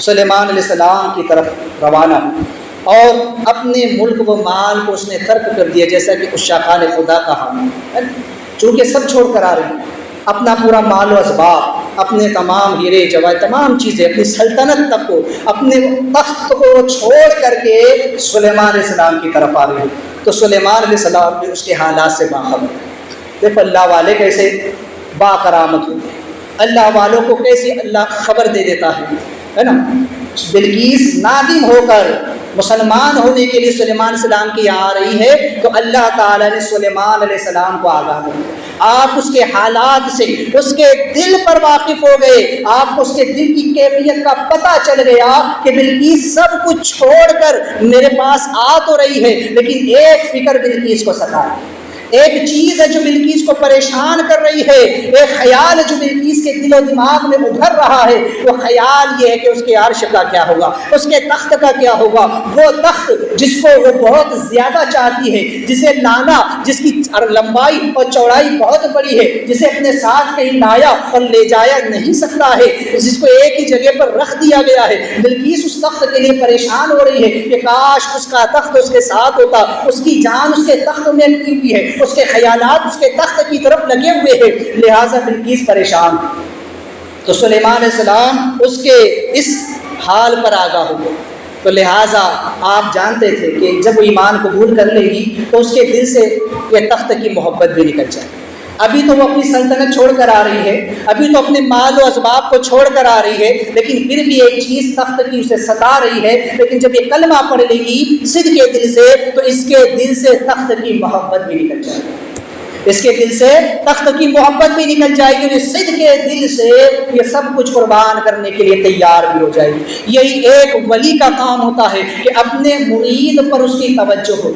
A: سلیمان علیہ السلام کی طرف روانہ ہوا اور اپنے ملک و مال کو اس نے ترک کر دیا، جیسا کہ عشاقان خدا کہا، چونکہ سب چھوڑ کر آ رہے ہیں، اپنا پورا مال و اسباب، اپنے تمام ہیرے جواہر، تمام چیزیں، اپنی سلطنت تک کو، اپنے تخت کو چھوڑ کر کے سلیمان علیہ السلام کی طرف آ رہے ہیں۔ تو سلیمان علیہ السلام بھی اس کے حالات سے باخبر۔ دیکھو اللہ والے کیسے باکرامت ہوتے ہیں، اللہ والوں کو کیسے اللہ خبر دے دیتا ہے نا۔ بلقیس نادم ہو کر مسلمان ہونے کے لیے سلیمان علیہ السلام کی یہاں آ رہی ہے، تو اللہ تعالیٰ نے سلیمان علیہ السلام کو آگاہ کیا، آپ اس کے حالات سے، اس کے دل پر واقف ہو گئے، آپ کو اس کے دل کی کیفیت کا پتہ چل گیا کہ بلقیس سب کچھ چھوڑ کر میرے پاس آ تو رہی ہے، لیکن ایک فکر بلقیس کو ستا ہے، ایک چیز ہے جو بلقیس کو پریشان کر رہی ہے، ایک خیال ہے جو بلقیس کے دل و دماغ میں ابھر رہا ہے۔ وہ خیال یہ ہے کہ اس کے عرش کا کیا ہوگا، اس کے تخت کا کیا ہوگا، وہ تخت جس کو وہ بہت زیادہ چاہتی ہے، جسے لانا، جس کی لمبائی اور چوڑائی بہت بڑی ہے، جسے اپنے ساتھ کہیں لایا اور لے جایا نہیں سکتا ہے، جس کو ایک ہی جگہ پر رکھ دیا گیا ہے۔ بلقیس اس تخت کے لیے پریشان ہو رہی ہے کہ کاش اس کا تخت اس کے ساتھ ہوتا، اس کی جان اس کے تخت میں لگی ہوئی ہے، اس کے خیالات اس کے تخت کی طرف لگے ہوئے ہیں، لہٰذا بلقیس پریشان۔ تو سلیمان علیہ السلام اس کے اس حال پر آگاہ ہو گئے، تو لہٰذا آپ جانتے تھے کہ جب وہ ایمان قبول کر لے گی تو اس کے دل سے یہ تخت کی محبت بھی نکل جائے۔ ابھی تو وہ اپنی سلطنت چھوڑ کر آ رہی ہے، ابھی تو اپنے مال و اسباب کو چھوڑ کر آ رہی ہے، لیکن پھر بھی ایک چیز تخت کی اسے ستا رہی ہے۔ لیکن جب یہ کلمہ پڑھ لے گی صدق کے دل سے، تو اس کے دل سے تخت کی محبت بھی نکل جائے گی، اس کے دل سے تخت کی محبت بھی نکل جائے گی، اور صدق کے دل سے یہ سب کچھ قربان کرنے کے لیے تیار بھی ہو جائے گی۔ یہی ایک ولی کا کام ہوتا ہے کہ اپنے مرید پر اس کی توجہ ہو،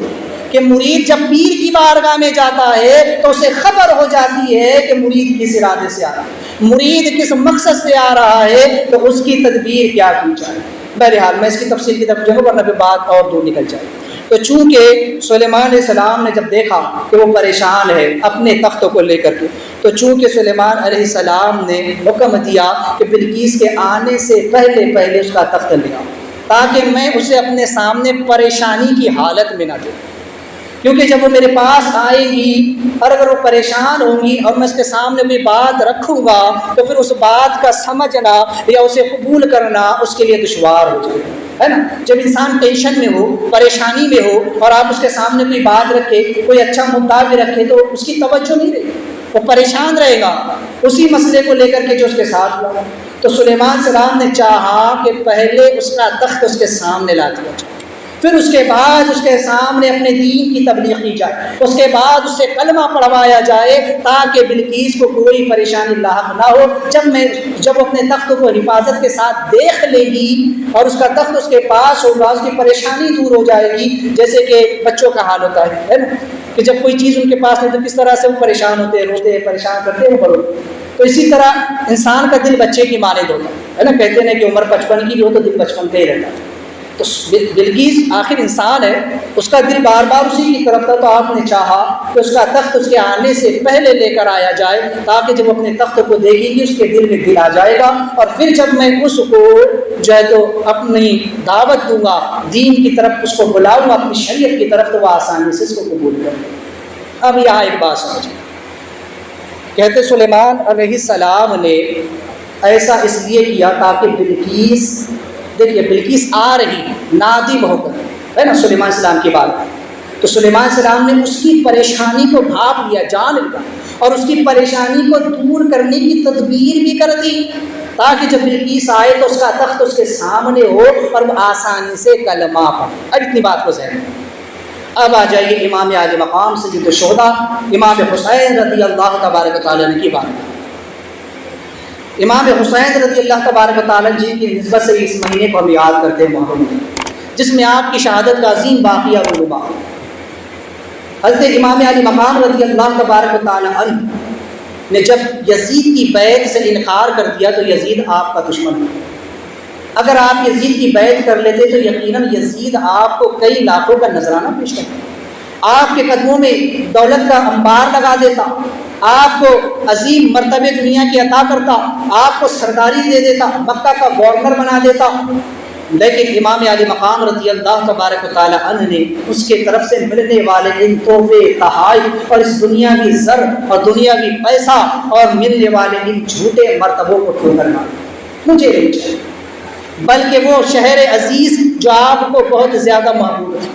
A: کہ مرید جب پیر کی بارگاہ میں جاتا ہے تو اسے خبر ہو جاتی ہے کہ مرید کس ارادے سے آ رہا ہے، مرید کس مقصد سے آ رہا ہے، تو اس کی تدبیر کیا کی جائے۔ بہرحال میں اس کی تفصیل کی طرف جاؤں ورنہ پھر بات اور دور نکل جائے۔ تو چونکہ سلیمان علیہ السلام نے جب دیکھا کہ وہ پریشان ہے اپنے تخت کو لے کر کے، تو چونکہ سلیمان علیہ السلام نے حکم دیا کہ بلقیس کے آنے سے پہلے پہلے اس کا تخت لیا، تاکہ میں اسے اپنے سامنے پریشانی کی حالت میں نہ دیکھوں، کیونکہ جب وہ میرے پاس آئے گی اور اگر وہ پریشان ہوں گی اور میں اس کے سامنے کوئی بات رکھوں گا تو پھر اس بات کا سمجھنا یا اسے قبول کرنا اس کے لیے دشوار ہو جائے گا، ہے نا۔ جب انسان ٹینشن میں ہو، پریشانی میں ہو، اور آپ اس کے سامنے کوئی بات رکھے، کوئی اچھا مدعا بھی رکھے، تو اس کی توجہ نہیں رہے گی، وہ پریشان رہے گا اسی مسئلے کو لے کر کے جو اس کے ساتھ ہوا۔ تو سلیمان السلام نے چاہا کہ پہلے اس کا تخت اس کے سامنے لا دیا جائے، پھر اس کے بعد اس کے سامنے اپنے دین کی تبلیغ کی جائے، اس کے بعد اس سے کلمہ پڑھوایا جائے تاکہ بلقیس کو کوئی پریشانی لاحق نہ ہو۔ جب اپنے تخت کو حفاظت کے ساتھ دیکھ لے گی اور اس کا تخت اس کے پاس ہوگا، اس کی پریشانی دور ہو جائے گی، جیسے کہ بچوں کا حال ہوتا ہے نا کہ جب کوئی چیز ان کے پاس نہیں تو کس طرح سے وہ پریشان ہوتے ہیں، روتے ہیں، پریشان کرتے ہیں بڑوں۔ تو اسی طرح انسان کا دل بچے کی مانند ہوتا ہے نا، کہتے ہیں کہ عمر 55 کی بھی ہو تو دل 55 کا ہی رہتا ہے۔ تو بلقیس آخر انسان ہے، اس کا دل بار بار اسی کی طرف تھا، تو آپ نے چاہا کہ اس کا تخت اس کے آنے سے پہلے لے کر آیا جائے تاکہ جب اپنے تخت کو دیکھے گی اس کے دل میں دل آ جائے گا، اور پھر جب میں اس کو جو ہے تو اپنی دعوت دوں گا، دین کی طرف اس کو بلاؤں گا، اپنی شریعت کی طرف، تو وہ آسانی سے اس کو قبول کرے گا۔ اب یہاں ایک بات سمجھیں، کہتے سلیمان علیہ السلام نے ایسا اس لیے کیا تاکہ بلقیس، دیکھیے بلقیس آ رہی نادم ہو کر ہے نا سلیمان السلام کی بات، تو سلیمان السلام نے اس کی پریشانی کو بھاپ لیا، جان لیا، اور اس کی پریشانی کو دور کرنے کی تدبیر بھی کر دی تاکہ جب بلقیس آئے تو اس کا تخت اس کے سامنے ہو اور وہ آسانی سے کلمہ پڑھے۔ اب اتنی بات کو ذہن میں، اب آ جائیے امام عالی مقام سید الشہداء امام حسین رضی اللہ تبارک تعالیٰ کی بات۔ امام حسین رضی اللہ تبارک تعالیٰ جی کی نسبت سے اس مہینے کو ہم یاد کرتے ہیں محرم، جس میں آپ کی شہادت کا عظیم واقعہ رونما۔ حضرت امام علی مقام رضی اللہ تبارک تعالیٰ عنہ نے جب یزید کی بیعت سے انکار کر دیا تو یزید آپ کا دشمن ہے۔ اگر آپ یزید کی بیعت کر لیتے تو یقیناً یزید آپ کو کئی لاکھوں کا نذرانہ پیش کرتا، آپ کے قدموں میں دولت کا انبار لگا دیتا، آپ کو عظیم مرتبے دنیا کی عطا کرتا، آپ کو سرداری دے دیتا، مکہ کا گورنر بنا دیتا۔ لیکن امام علی مقام رضی اللہ تبارک و تعالی عنہ نے اس کے طرف سے ملنے والے ان تحفے تحائف اور اس دنیاوی زر اور دنیاوی پیسہ اور ملنے والے ان جھوٹے مرتبوں کو ٹھکر مارا، مجھے نہیں چاہیے، بلکہ وہ شہر عزیز جو آپ کو بہت زیادہ محبوب ہے،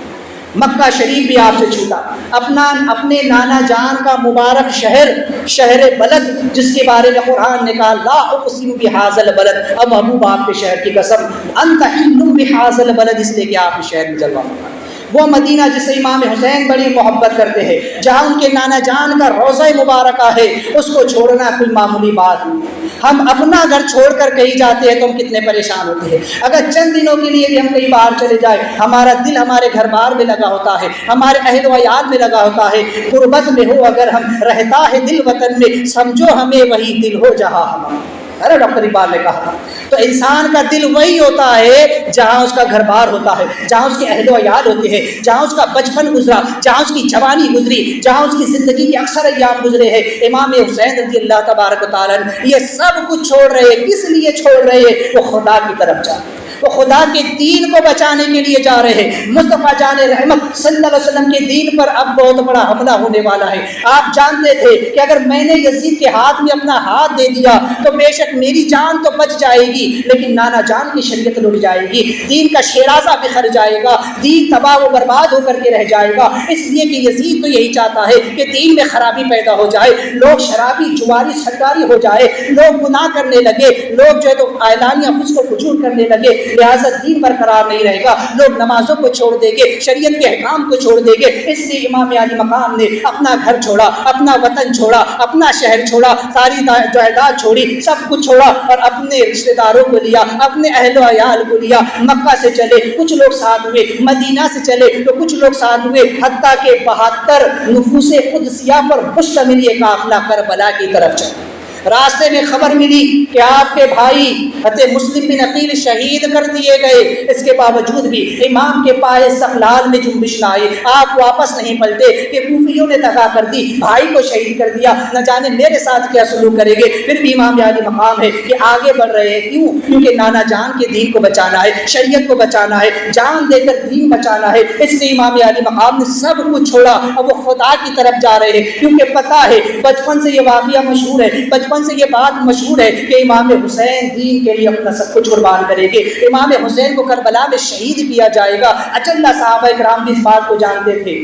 A: مکہ شریف بھی آپ سے چھوٹا، اپنے نانا جان کا مبارک شہر بلد جس کے بارے میں قرآن نے کہا لا اقسم بہذا البلد، اب محبوب آپ کے شہر کی قسم انت حل بہذا البلد، اس لیے کہ آپ کے شہر میں جلوہ فرمائے۔ وہ مدینہ جسے امام حسین بڑی محبت کرتے ہیں، جہاں ان کے نانا جان کا روضہ مبارکہ ہے، اس کو چھوڑنا کوئی معمولی بات نہیں۔ ہم اپنا گھر چھوڑ کر کہیں جاتے ہیں تو ہم کتنے پریشان ہوتے ہیں، اگر چند دنوں کے لیے بھی ہم کہیں باہر چلے جائیں ہمارا دل ہمارے گھر بار میں لگا ہوتا ہے، ہمارے اہل و عیال میں لگا ہوتا ہے، غربت میں ہو اگر ہم رہتا ہے دل وطن میں، سمجھو ہمیں وہی دل ہو جہاں ہمارا، ارے ڈاکٹر اقبال نے کہا۔ تو انسان کا دل وہی ہوتا ہے جہاں اس کا گھر بار ہوتا ہے، جہاں اس کے اہل و عیال ہوتے ہیں، جہاں اس کا بچپن گزرا، جہاں اس کی جوانی گزری، جہاں اس کی زندگی کے اکثر ایام گزرے ہیں۔ امام حسین رضی اللہ تبارک و تعالیٰ یہ سب کچھ چھوڑ رہے ہیں، کس لیے چھوڑ رہے ہیں؟ وہ خدا کی طرف جا رہے ہیں، وہ خدا کے دین کو بچانے کے لیے جا رہے ہیں۔ مصطفیٰ جان رحمت صلی اللہ علیہ وسلم کے دین پر اب بہت بڑا حملہ ہونے والا ہے۔ آپ جانتے تھے کہ اگر میں نے یزید کے ہاتھ میں اپنا ہاتھ دے دیا تو بے شک میری جان تو بچ جائے گی، لیکن نانا جان کی شریعت لٹ جائے گی، دین کا شیرازہ بکھر جائے گا، دین تباہ و برباد ہو کر کے رہ جائے گا۔ اس لیے کہ یزید تو یہی چاہتا ہے کہ دین میں خرابی پیدا ہو جائے، لوگ شرابی جواری سرکاری ہو جائے، لوگ گناہ کرنے لگے، لوگ جو ہے تو اعلانیہ فسق و فجور کرنے لگے، لہٰذا دین برقرار نہیں رہے گا، لوگ نمازوں کو چھوڑ دیں گے، شریعت کے احکام کو چھوڑ دیں گے۔ اس لیے امام علی مقام نے اپنا گھر چھوڑا، اپنا وطن چھوڑا، اپنا شہر چھوڑا، ساری جائیداد چھوڑی، سب کچھ چھوڑا اور اپنے رشتہ داروں کو لیا، اپنے اہل و عیال کو لیا۔ مکہ سے چلے کچھ لوگ ساتھ ہوئے، مدینہ سے چلے تو کچھ لوگ ساتھ ہوئے، حتیٰ کہ 72 نفوس قدسیہ پر مشتمل یہ قافلہ کربلا کی طرف چلا۔ راستے میں خبر ملی کہ آپ کے بھائی حضرت مسلم بن عقیل شہید کر دیے گئے، اس کے باوجود بھی امام کے پائے استقلال میں جنبش نہ آئی، آپ واپس نہیں پلٹے کہ کوفیوں نے دغا کر دی، بھائی کو شہید کر دیا، نہ جانے میرے ساتھ کیا سلوک کریں گے۔ پھر بھی امام علی مقام ہے کہ آگے بڑھ رہے ہیں، کیوں؟ کیونکہ نانا جان کے دین کو بچانا ہے، شریعت کو بچانا ہے، جان دے کر دین بچانا ہے۔ اس لیے امام علی مقام نے سب کچھ چھوڑا اور وہ خدا کی طرف جا رہے ہیں، کیونکہ پتہ ہے بچپن سے یہ واقعہ مشہور ہے، بچپن سے یہ بات مشہور ہے کہ امام حسین دین کے لیے اپنا سب کچھ قربان کریں گے، امام حسین کو کربلا میں شہید کیا جائے گا۔ اچھا صحابہ کرام بھی اس بات کو جانتے تھے،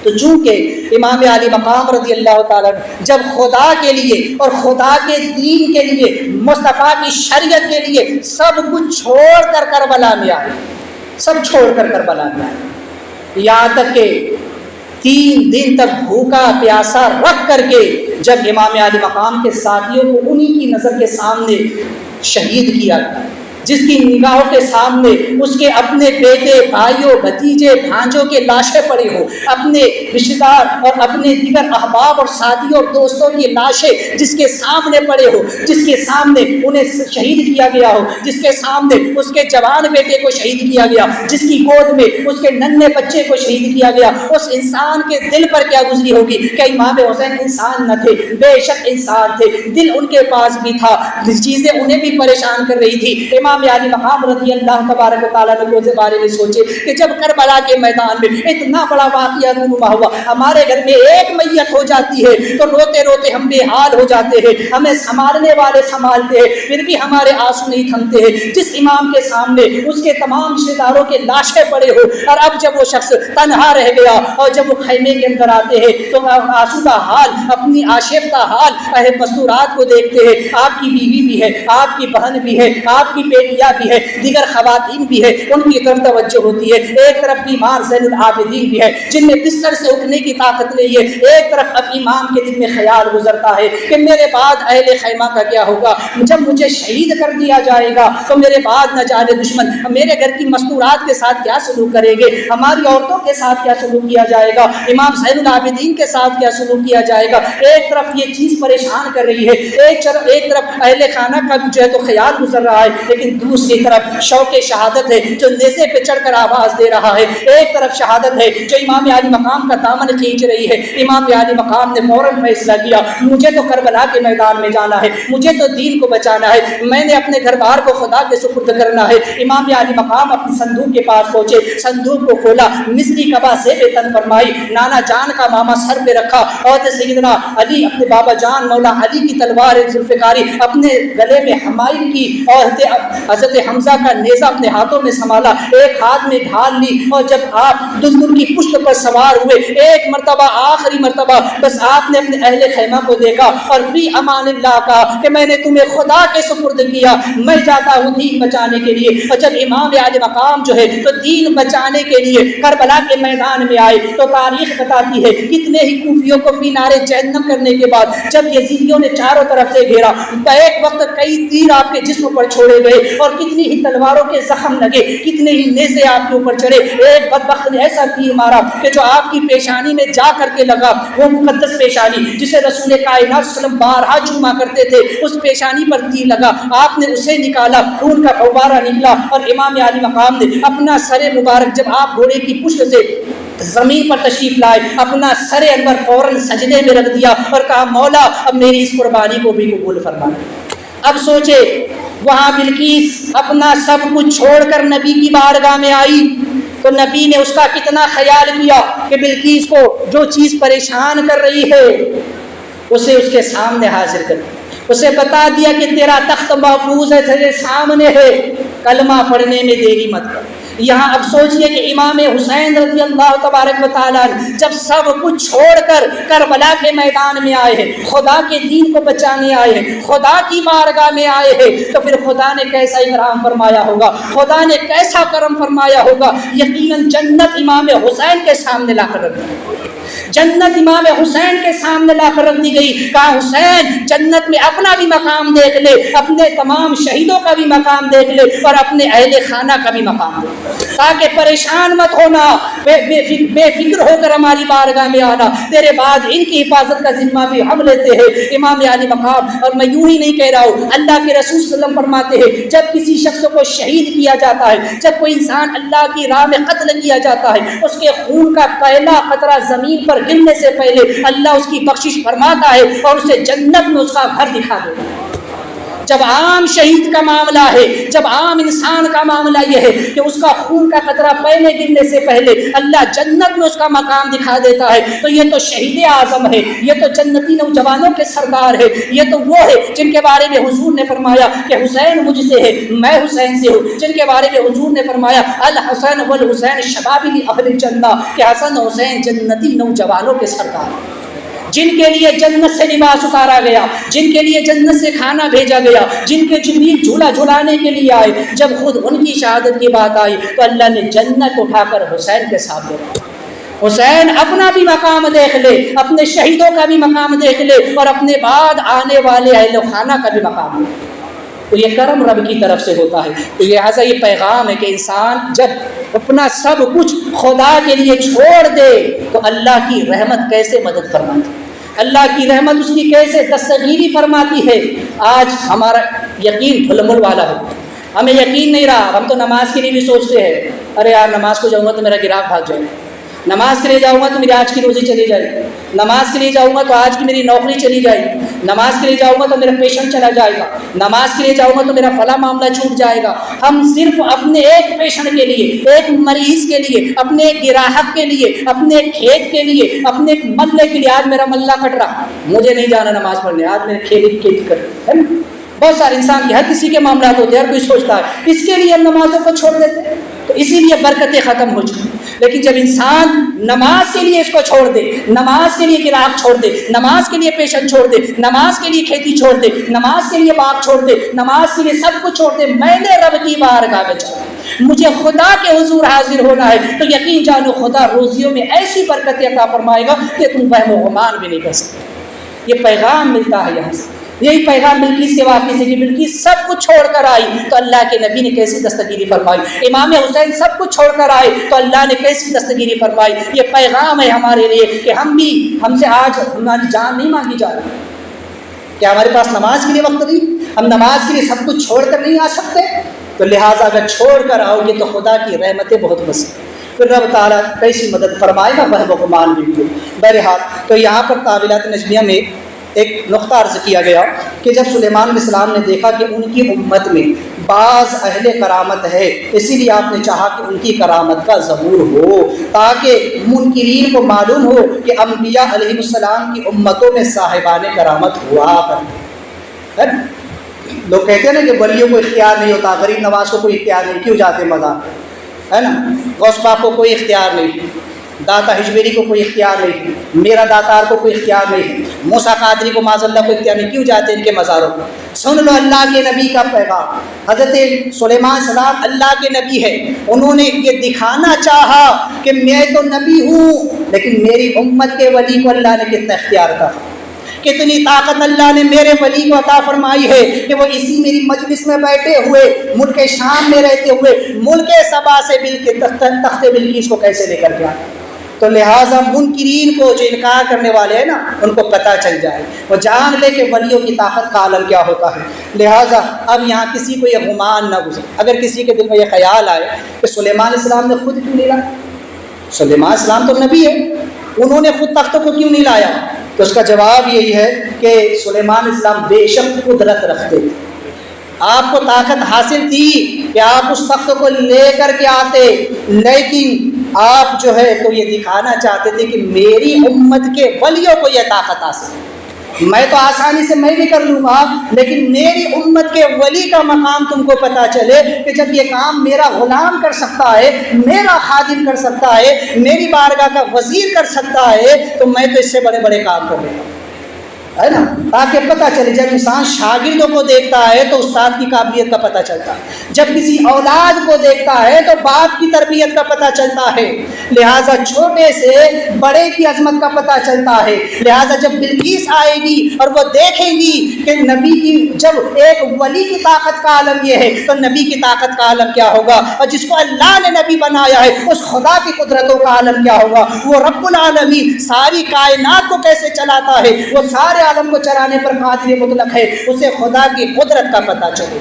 A: تو چونکہ امام علی مقام رضی اللہ تعالیٰ جب خدا کے لیے اور خدا کے دین کے لیے، مصطفیٰ کی شریعت کے لیے سب کچھ چھوڑ کر کربلا میں آئے، سب چھوڑ کر کربلا میں آئے، یہاں تک کہ 3 دن تک بھوکا پیاسا رکھ کر کے جب امام علی مقام کے ساتھیوں کو انہی کی نظر کے سامنے شہید کیا گیا، جس کی نگاہوں کے سامنے اس کے اپنے بیٹے، بھائیوں، بھتیجے، بھانجوں کے لاشیں پڑی ہوں، اپنے رشتہ دار اور اپنے دیگر احباب اور ساتھیوں اور دوستوں کی لاشیں جس کے سامنے پڑے ہو، جس کے سامنے انہیں شہید کیا گیا ہو، جس کے سامنے اس کے جوان بیٹے کو شہید کیا گیا، جس کی گود میں اس کے ننھے بچے کو شہید کیا گیا، اس انسان کے دل پر کیا گزری ہوگی کہ امام حسین انسان نہ تھے، بے شک انسان تھے، دل ان کے پاس بھی تھا، چیزیں انہیں بھی پریشان کر رہی تھی۔ امام علی مقام رضی اللہ تبارک و تعالیٰ نے کے بارے میں سوچے کہ جب کربلا کے میدان میں اتنا بڑا واقعہ رونما ہوا، ہمارے گھر میں ایک میت ہو جاتی ہے تو روتے روتے ہم بے حال ہو جاتے ہیں، ہمیں سنبھالنے والے سنبھالتے ہیں، پھر بھی ہمارے آنسو نہیں تھمتے ہیں۔ جس امام کے سامنے اس کے تمام رشتہ داروں کے لاشیں پڑے ہو، اور اب جب وہ شخص تنہا رہ گیا اور جب وہ خیمے کے اندر آتے ہیں تو آسودہ حال، اپنی آشفتہ حال اہل مستورات کو دیکھتے ہیں، آپ کی بیوی بھی ہے، آپ کی بہن بھی ہے، آپ کی بیٹیاں بھی ہے، دیگر خواتین بھی ہے، ان کی طرف توجہ ہوتی ہے۔ ایک طرف بیمار زین العابدین بھی ہے جن میں بستر سے اٹھنے کی طاقت نہیں ہے، ایک طرف اب امام کے دل میں خیال گزرتا ہے کہ میرے بعد اہل خیمہ کا کیا ہوگا، جب مجھے شہید کر دیا جائے گا تو میرے بعد نہ جانے دشمن میرے گھر کی مستورات کے ساتھ کیا سلوک کریں گے، ہماری عورتوں کے ساتھ کیا سلوک کیا جائے گا، امام زین العابدین کے ساتھ کیا سلوک کیا جائے گا۔ ایک طرف یہ چیز پریشان کر رہی ہے، ایک طرف اہل خانہ کا جو ہے تو خیال گزر رہا ہے، لیکن دوسری طرف شوق شہادت ہے جو نیزے پہ چڑھ کر آواز دے رہا ہے، ایک طرف شہادت ہے جو امام علی مقام کا دامن کھینچ رہی ہے۔ امام علی مقام نے فوراً فیصلہ کیا، مجھے تو کربلا کے میدان میں جانا ہے، مجھے تو دین کو بچانا ہے، میں نے اپنے گھر بار کو خدا کے سپرد کرنا ہے۔ امام علی مقام اپنی صندوق کے پاس پہنچے، صندوق کو کھولا، مصری قبا سے بے تن فرمائی، نانا جان کا ماما سر پہ رکھا، اور سیدنا علی اپنے بابا جان مولا علی کی تلوار ذوالفقاری اپنے گلے میں حمائل کی، اور حضرت حمزہ کا نیزہ اپنے ہاتھوں میں سنبھالا، ایک ہاتھ میں ڈھال لی، اور جب آپ دلدل کی پشت پر سوار ہوئے، ایک مرتبہ آخری مرتبہ بس آپ نے اپنے اہل خیمہ کو دیکھا اور فی امان اللہ کہا کہ میں نے تمہیں خدا کے سپرد کیا، میں جاتا ہوں دین بچانے کے لیے۔ اور جب امام علی مقام جو ہے تو دین بچانے کے لیے کربلا کے میدان میں آئے تو تاریخ بتاتی ہے کتنے ہی کوفیوں کو فی نار جہنم کرنے کے بعد جب یزیدیوں نے چاروں طرف سے گھیرا، ایک وقت کئی تیر آپ کے جسم پر چھوڑے گئے اور کتنی ہی تلواروں کے زخم لگے، کتنے ہی نیزے آپ کے اوپر چڑھے، ایک بدبخت نے ایسا تیر مارا کہ جو آپ کی پیشانی میں جا کر کے لگا، وہ مقدس پیشانی جسے رسول کائنات صلی اللہ علیہ وسلم بارہا چوما کرتے تھے، اس پیشانی پر تیر لگا، آپ نے اسے نکالا، خون کا فوارہ نکلا، اور امام علی مقام نے اپنا سر مبارک جب آپ گھوڑے کی پشت سے زمین پر تشریف لائے، اپنا سر انور فوراً سجدے میں رکھ دیا اور کہا مولا اب میری اس قربانی کو بھی قبول فرما۔ اب سوچے وہاں بلقیس اپنا سب کچھ چھوڑ کر نبی کی بارگاہ میں آئی تو نبی نے اس کا کتنا خیال کیا کہ بلقیس کو جو چیز پریشان کر رہی ہے اسے اس کے سامنے حاضر کر دیا، اسے بتا دیا کہ تیرا تخت محفوظ ہے، تیرے سامنے ہے، کلمہ پڑھنے میں دیری مت کر۔ یہاں اب سوچئے کہ امام حسین رضی اللہ تبارک و تعالیٰ جب سب کچھ چھوڑ کر کربلا کے میدان میں آئے ہیں، خدا کے دین کو بچانے آئے ہیں، خدا کی بارگاہ میں آئے ہیں، تو پھر خدا نے کیسا اکرام فرمایا ہوگا، خدا نے کیسا کرم فرمایا ہوگا۔ یقیناً جنت امام حسین کے سامنے لا کر رکھ دی، جنت امام حسین کے سامنے لا کر رکھ دی گئی، کہا حسین جنت میں اپنا بھی مقام دیکھ لے، اپنے تمام شہیدوں کا بھی مقام دیکھ لے، اور اپنے اہل خانہ کا بھی مقام دیکھ لے، تاکہ پریشان مت ہونا، بے فکر ہو کر ہماری بارگاہ میں آنا، تیرے بعد ان کی حفاظت کا ذمہ بھی ہم لیتے ہیں۔ امام علی مقام، اور میں یوں ہی نہیں کہہ رہا ہوں، اللہ کے رسول صلی اللہ علیہ وسلم فرماتے ہیں جب کسی شخص کو شہید کیا جاتا ہے، جب کوئی انسان اللہ کی راہ میں قتل کیا جاتا ہے، اس کے خون کا پہلا قطرہ زمین پر گرنے سے پہلے اللہ اس کی بخشش فرماتا ہے اور اسے جنت میں اس کا گھر دکھا دیتا ہے۔ جب عام شہید کا معاملہ ہے، جب عام انسان کا معاملہ یہ ہے کہ اس کا خون کا قطرہ پہلے گرنے سے پہلے اللہ جنت میں اس کا مقام دکھا دیتا ہے، تو یہ تو شہید اعظم ہے، یہ تو جنتی نوجوانوں کے سردار ہے، یہ تو وہ ہے جن کے بارے میں حضور نے فرمایا کہ حسین مجھ سے ہے، میں حسین سے ہوں، جن کے بارے میں حضور نے فرمایا الحسن والحسین شباب اہل الجنہ، کہ حسن حسین جنتی نوجوانوں کے سردار، جن کے لیے جنت سے لباس اتارا گیا، جن کے لیے جنت سے کھانا بھیجا گیا، جن کے جبریل جھولا جھلانے کے لیے آئے، جب خود ان کی شہادت کی بات آئی تو اللہ نے جنت اٹھا کر حسین کے سامنے رکھا۔ حسین اپنا بھی مقام دیکھ لے، اپنے شہیدوں کا بھی مقام دیکھ لے، اور اپنے بعد آنے والے اہل خانہ کا بھی مقام لے۔ تو یہ کرم رب کی طرف سے ہوتا ہے۔ تو لہٰذا یہ پیغام ہے کہ انسان جب اپنا سب کچھ خدا کے لیے چھوڑ دے تو اللہ کی رحمت کیسے مدد فرماتی ہے، اللہ کی رحمت اس کی کیسے دستگیری فرماتی ہے۔ آج ہمارا یقین ڈھلمل والا ہے، ہمیں یقین نہیں رہا، ہم تو نماز کے لیے بھی سوچتے ہیں ارے یار نماز کو جاؤں گا تو میرا گراہ بھاگ جائے گا، نماز کے لیے جاؤں گا تو میری آج کی روزی چلی جائے گی، نماز کے لیے جاؤں گا تو آج کی میری نوکری چلی جائے گی، نماز کے لیے جاؤں گا تو میرا پیشنٹ چلا جائے گا، نماز کے لیے جاؤں گا تو میرا فلاں معاملہ چھوٹ جائے گا۔ ہم صرف اپنے ایک پیشنٹ کے لیے، ایک مریض کے لیے، اپنے ایک گراہک کے لیے، اپنے ایک کھیت کے لیے، اپنے ایک ملے کے لیے، آج میرا ملہ کٹ رہا، مجھے نہیں جانا نماز پڑھنے، آج میرے کھیت کی کھیتی کر رہی ہے۔ بہت سارے انسان کے ہر کسی کے معاملات ہوتے ہیں، ہر کوئی سوچتا ہے، اس کے لیے ہم نمازوں کو چھوڑ دیتے ہیں تو اسی لیے برکتیں ختم ہو چکی۔ لیکن جب انسان نماز کے لیے اس کو چھوڑ دے، نماز کے لیے گراہک چھوڑ دے، نماز کے لیے پیشنٹ چھوڑ دے، نماز کے لیے کھیتی چھوڑ دے، نماز کے لیے باغ چھوڑ دے، نماز کے لیے سب کچھ چھوڑ دے، میں نے رب کی بارگاہ میں جانا، مجھے خدا کے حضور حاضر ہونا ہے، تو یقین جانو خدا روزیوں میں ایسی برکتیں عطا فرمائے گا کہ تم وہم و گمان بھی نہیں کر سکتے۔ یہ پیغام ملتا ہے یہاں سے، یہی پیغام بلقیس کے واقعے سے کہ بلقیس سب کچھ چھوڑ کر آئی تو اللہ کے نبی نے کیسی دستگیری فرمائی، امام حسین سب کچھ چھوڑ کر آئے تو اللہ نے کیسی دستگیری فرمائی۔ یہ پیغام ہے ہمارے لیے کہ ہم سے آج ہماری جان نہیں مانگی جا رہی، کیا ہمارے پاس نماز کے لیے وقت نہیں، ہم نماز کے لیے سب کچھ چھوڑ کر نہیں آ سکتے؟ تو لہٰذا اگر چھوڑ کر آؤ گے تو خدا کی رحمتیں بہت وسیع، پھر رب تعالیٰ کیسی مدد فرمائے گا، وہم و گمان بھی۔ بہرحال تو یہاں پر تعویلات نجمیہ میں ایک نقطہ عرض کیا گیا کہ جب سلیمان علیہ السلام نے دیکھا کہ ان کی امت میں بعض اہل کرامت ہے، اسی لیے آپ نے چاہا کہ ان کی کرامت کا ظہور ہو تاکہ منکرین کو معلوم ہو کہ انبیاء علیہ السلام کی امتوں میں صاحبان کرامت ہوا کرتے ہیں۔ لوگ کہتے ہیں نا کہ ولیوں کو اختیار نہیں ہوتا، غریب نواز کو کوئی اختیار نہیں، کیوں جاتے مزار، ہے نا، غوث پاک کو کوئی اختیار نہیں، داتا ہجویری کو کوئی اختیار نہیں، میرا داتار کو کوئی اختیار نہیں، موسیٰ قادری کو معاذ اللہ کو اختیار نہیں، کیوں جاتے ان کے مزاروں کو؟ سن لو اللہ کے نبی کا پیغام۔ حضرت سلیمان السلام اللہ کے نبی ہے، انہوں نے یہ دکھانا چاہا کہ میں تو نبی ہوں لیکن میری امت کے ولی کو اللہ نے کتنا اختیار عطا فرمایا، کتنی طاقت اللہ نے میرے ولی کو عطا فرمائی ہے کہ وہ اسی میری مجلس میں بیٹھے ہوئے، ملک شام میں رہتے ہوئے، ملک سبا سے تخت بلقیس کو کیسے لے کر کے آئے۔ تو لہٰذا منکرین کو جو انکار کرنے والے ہیں نا، ان کو پتہ چل جائے، وہ جان لے کہ ولیوں کی طاقت کا عالم کیا ہوتا ہے۔ لہٰذا اب یہاں کسی کو یہ گمان نہ گزرے، اگر کسی کے دل میں یہ خیال آئے کہ سلیمان علیہ السلام نے خود کیوں نہیں لایا، سلیمان علیہ السلام تو نبی ہے، انہوں نے خود تخت کو کیوں نہیں لایا، تو اس کا جواب یہی ہے کہ سلیمان علیہ السلام بے شک قدرت رکھتے تھے، آپ کو طاقت حاصل تھی کہ آپ اس تخت کو لے کر کے آتے، لیکن آپ جو ہے تو یہ دکھانا چاہتے تھے کہ میری امت کے ولیوں کو یہ طاقت حاصل ہے، میں تو آسانی سے میں بھی کر لوں گا، لیکن میری امت کے ولی کا مقام تم کو پتہ چلے کہ جب یہ کام میرا غلام کر سکتا ہے، میرا خادم کر سکتا ہے، میری بارگاہ کا وزیر کر سکتا ہے، تو میں تو اس سے بڑے بڑے کام کر لوں گا، ہے نا، تاکہ پتہ چلے۔ جب انسان شاگردوں کو دیکھتا ہے تو استاد کی قابلیت کا پتہ چلتا ہے، جب کسی اولاد کو دیکھتا ہے تو باپ کی تربیت کا پتہ چلتا ہے، لہٰذا چھوٹے سے بڑے کی عظمت کا پتہ چلتا ہے۔ لہٰذا جب بلقیس آئے گی اور وہ دیکھیں گی کہ نبی کی، جب ایک ولی کی طاقت کا عالم یہ ہے تو نبی کی طاقت کا عالم کیا ہوگا، اور جس کو اللہ نے نبی بنایا ہے اس خدا کی قدرتوں کا عالم کیا ہوگا، وہ رب العالمین ساری کائنات کو کیسے چلاتا ہے، وہ سارے عالم کو چلانے پر قادر مطلق ہے، اسے خدا کی قدرت کا پتہ چلے۔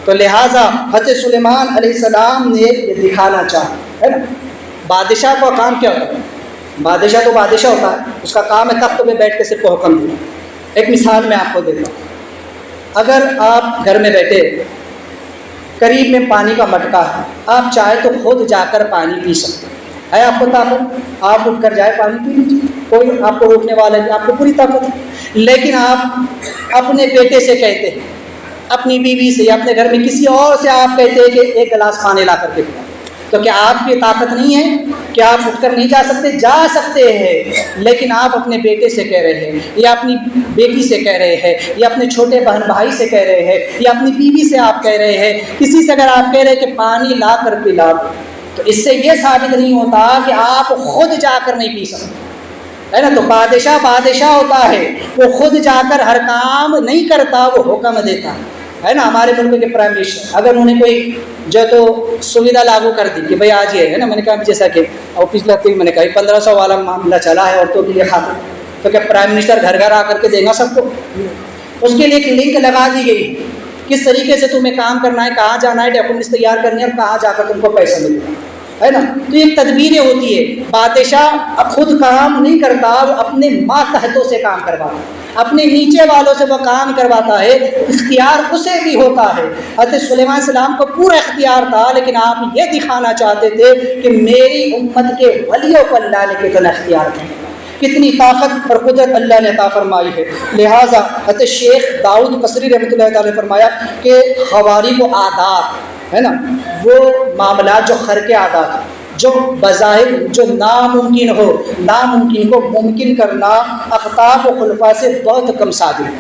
A: تو لہٰذا حضرت سلیمان علیہ السلام نے یہ دکھانا چاہا، ہے نا۔ بادشاہ کا کام کیا ہوتا ہے؟ بادشاہ تو بادشاہ ہوتا ہے، اس کا کام ہے تخت پہ بیٹھ کے صرف حکم دینا۔ ایک مثال میں آپ کو دیتا ہوں، اگر آپ گھر میں بیٹھے، قریب میں پانی کا مٹکا ہے، آپ چاہے تو خود جا کر پانی پی سکتے ہے، آپ کو طاقت، آپ اٹھ کر جائے پانی پی لیجیے، کوئی آپ کو روکنے والا نہیں، آپ کو پوری طاقت ہے۔ لیکن آپ اپنے بیٹے سے کہتے ہیں، اپنی بیوی سے یا اپنے گھر میں کسی اور سے آپ کہتے ہیں کہ ایک گلاس پانی لا کر کے پیا، تو کیا آپ کی طاقت نہیں ہے؟ کیا آپ اٹھ کر نہیں جا سکتے؟ جا سکتے ہیں، لیکن آپ اپنے بیٹے سے کہہ رہے ہیں، یا اپنی بیٹی سے کہہ رہے ہیں، یا اپنے چھوٹے بہن بھائی سے کہہ رہے ہیں، یا اپنی بیوی سے آپ کہہ رہے ہیں، کسی سے اگر آپ کہہ رہے ہیں کہ پانی لا کر پلا دو، تو اس سے یہ ثابت نہیں ہوتا کہ آپ خود جا کر نہیں پی سکتے، ہے نا؟ تو بادشاہ ہوتا ہے، وہ خود جا کر ہر کام نہیں کرتا، وہ حکم دیتا ہے نا؟ ہمارے ملک کے پرائم منسٹر اگر انہوں نے کوئی جو تو سویدھا لاگو کر دی کہ بھائی آج یہ ہے نا، میں نے کہا جیسا کہ اور پچھلے ہفتے میں نے کہا 1500 والا معاملہ چلا ہے عورتوں کے لیے خاطر، تو کیا پرائم منسٹر گھر گھر آ کر کے دے گا سب کو؟ اس کے لیے ایک لنک لگا دی گئی، کس طریقے سے تمہیں کام کرنا ہے، کہاں جانا ہے، ڈاکومنٹس تیار کرنے ہیں، اور کہاں جا کر تم کو پیسہ ملے گا، ہے نا؟ تو یہ تدبیریں ہوتی ہے۔ بادشاہ خود کام نہیں کرتا، وہ اپنے ماتحتوں سے کام کرواتا ہے، اپنے نیچے والوں سے وہ کام کرواتا ہے، اختیار اسے بھی ہوتا ہے۔ حضرت سلیمان علیہ السلام کو پورا اختیار تھا، لیکن آپ یہ دکھانا چاہتے تھے کہ میری امت کے ولیوں کو اللہ نے کتنا اختیار کیا، کتنی طاقت اور قدرت اللہ نے عطا فرمائی ہے۔ لہٰذا حضرت شیخ داؤد قصری رحمۃ اللہ تعالی نے فرمایا کہ خواری کو عادات ہے نا، وہ معاملات جو خرق عادات، جو بظاہر جو ناممکن ہو، ناممکن کو ممکن کرنا اقطاب و خلفاء سے بہت کم صادر ہے۔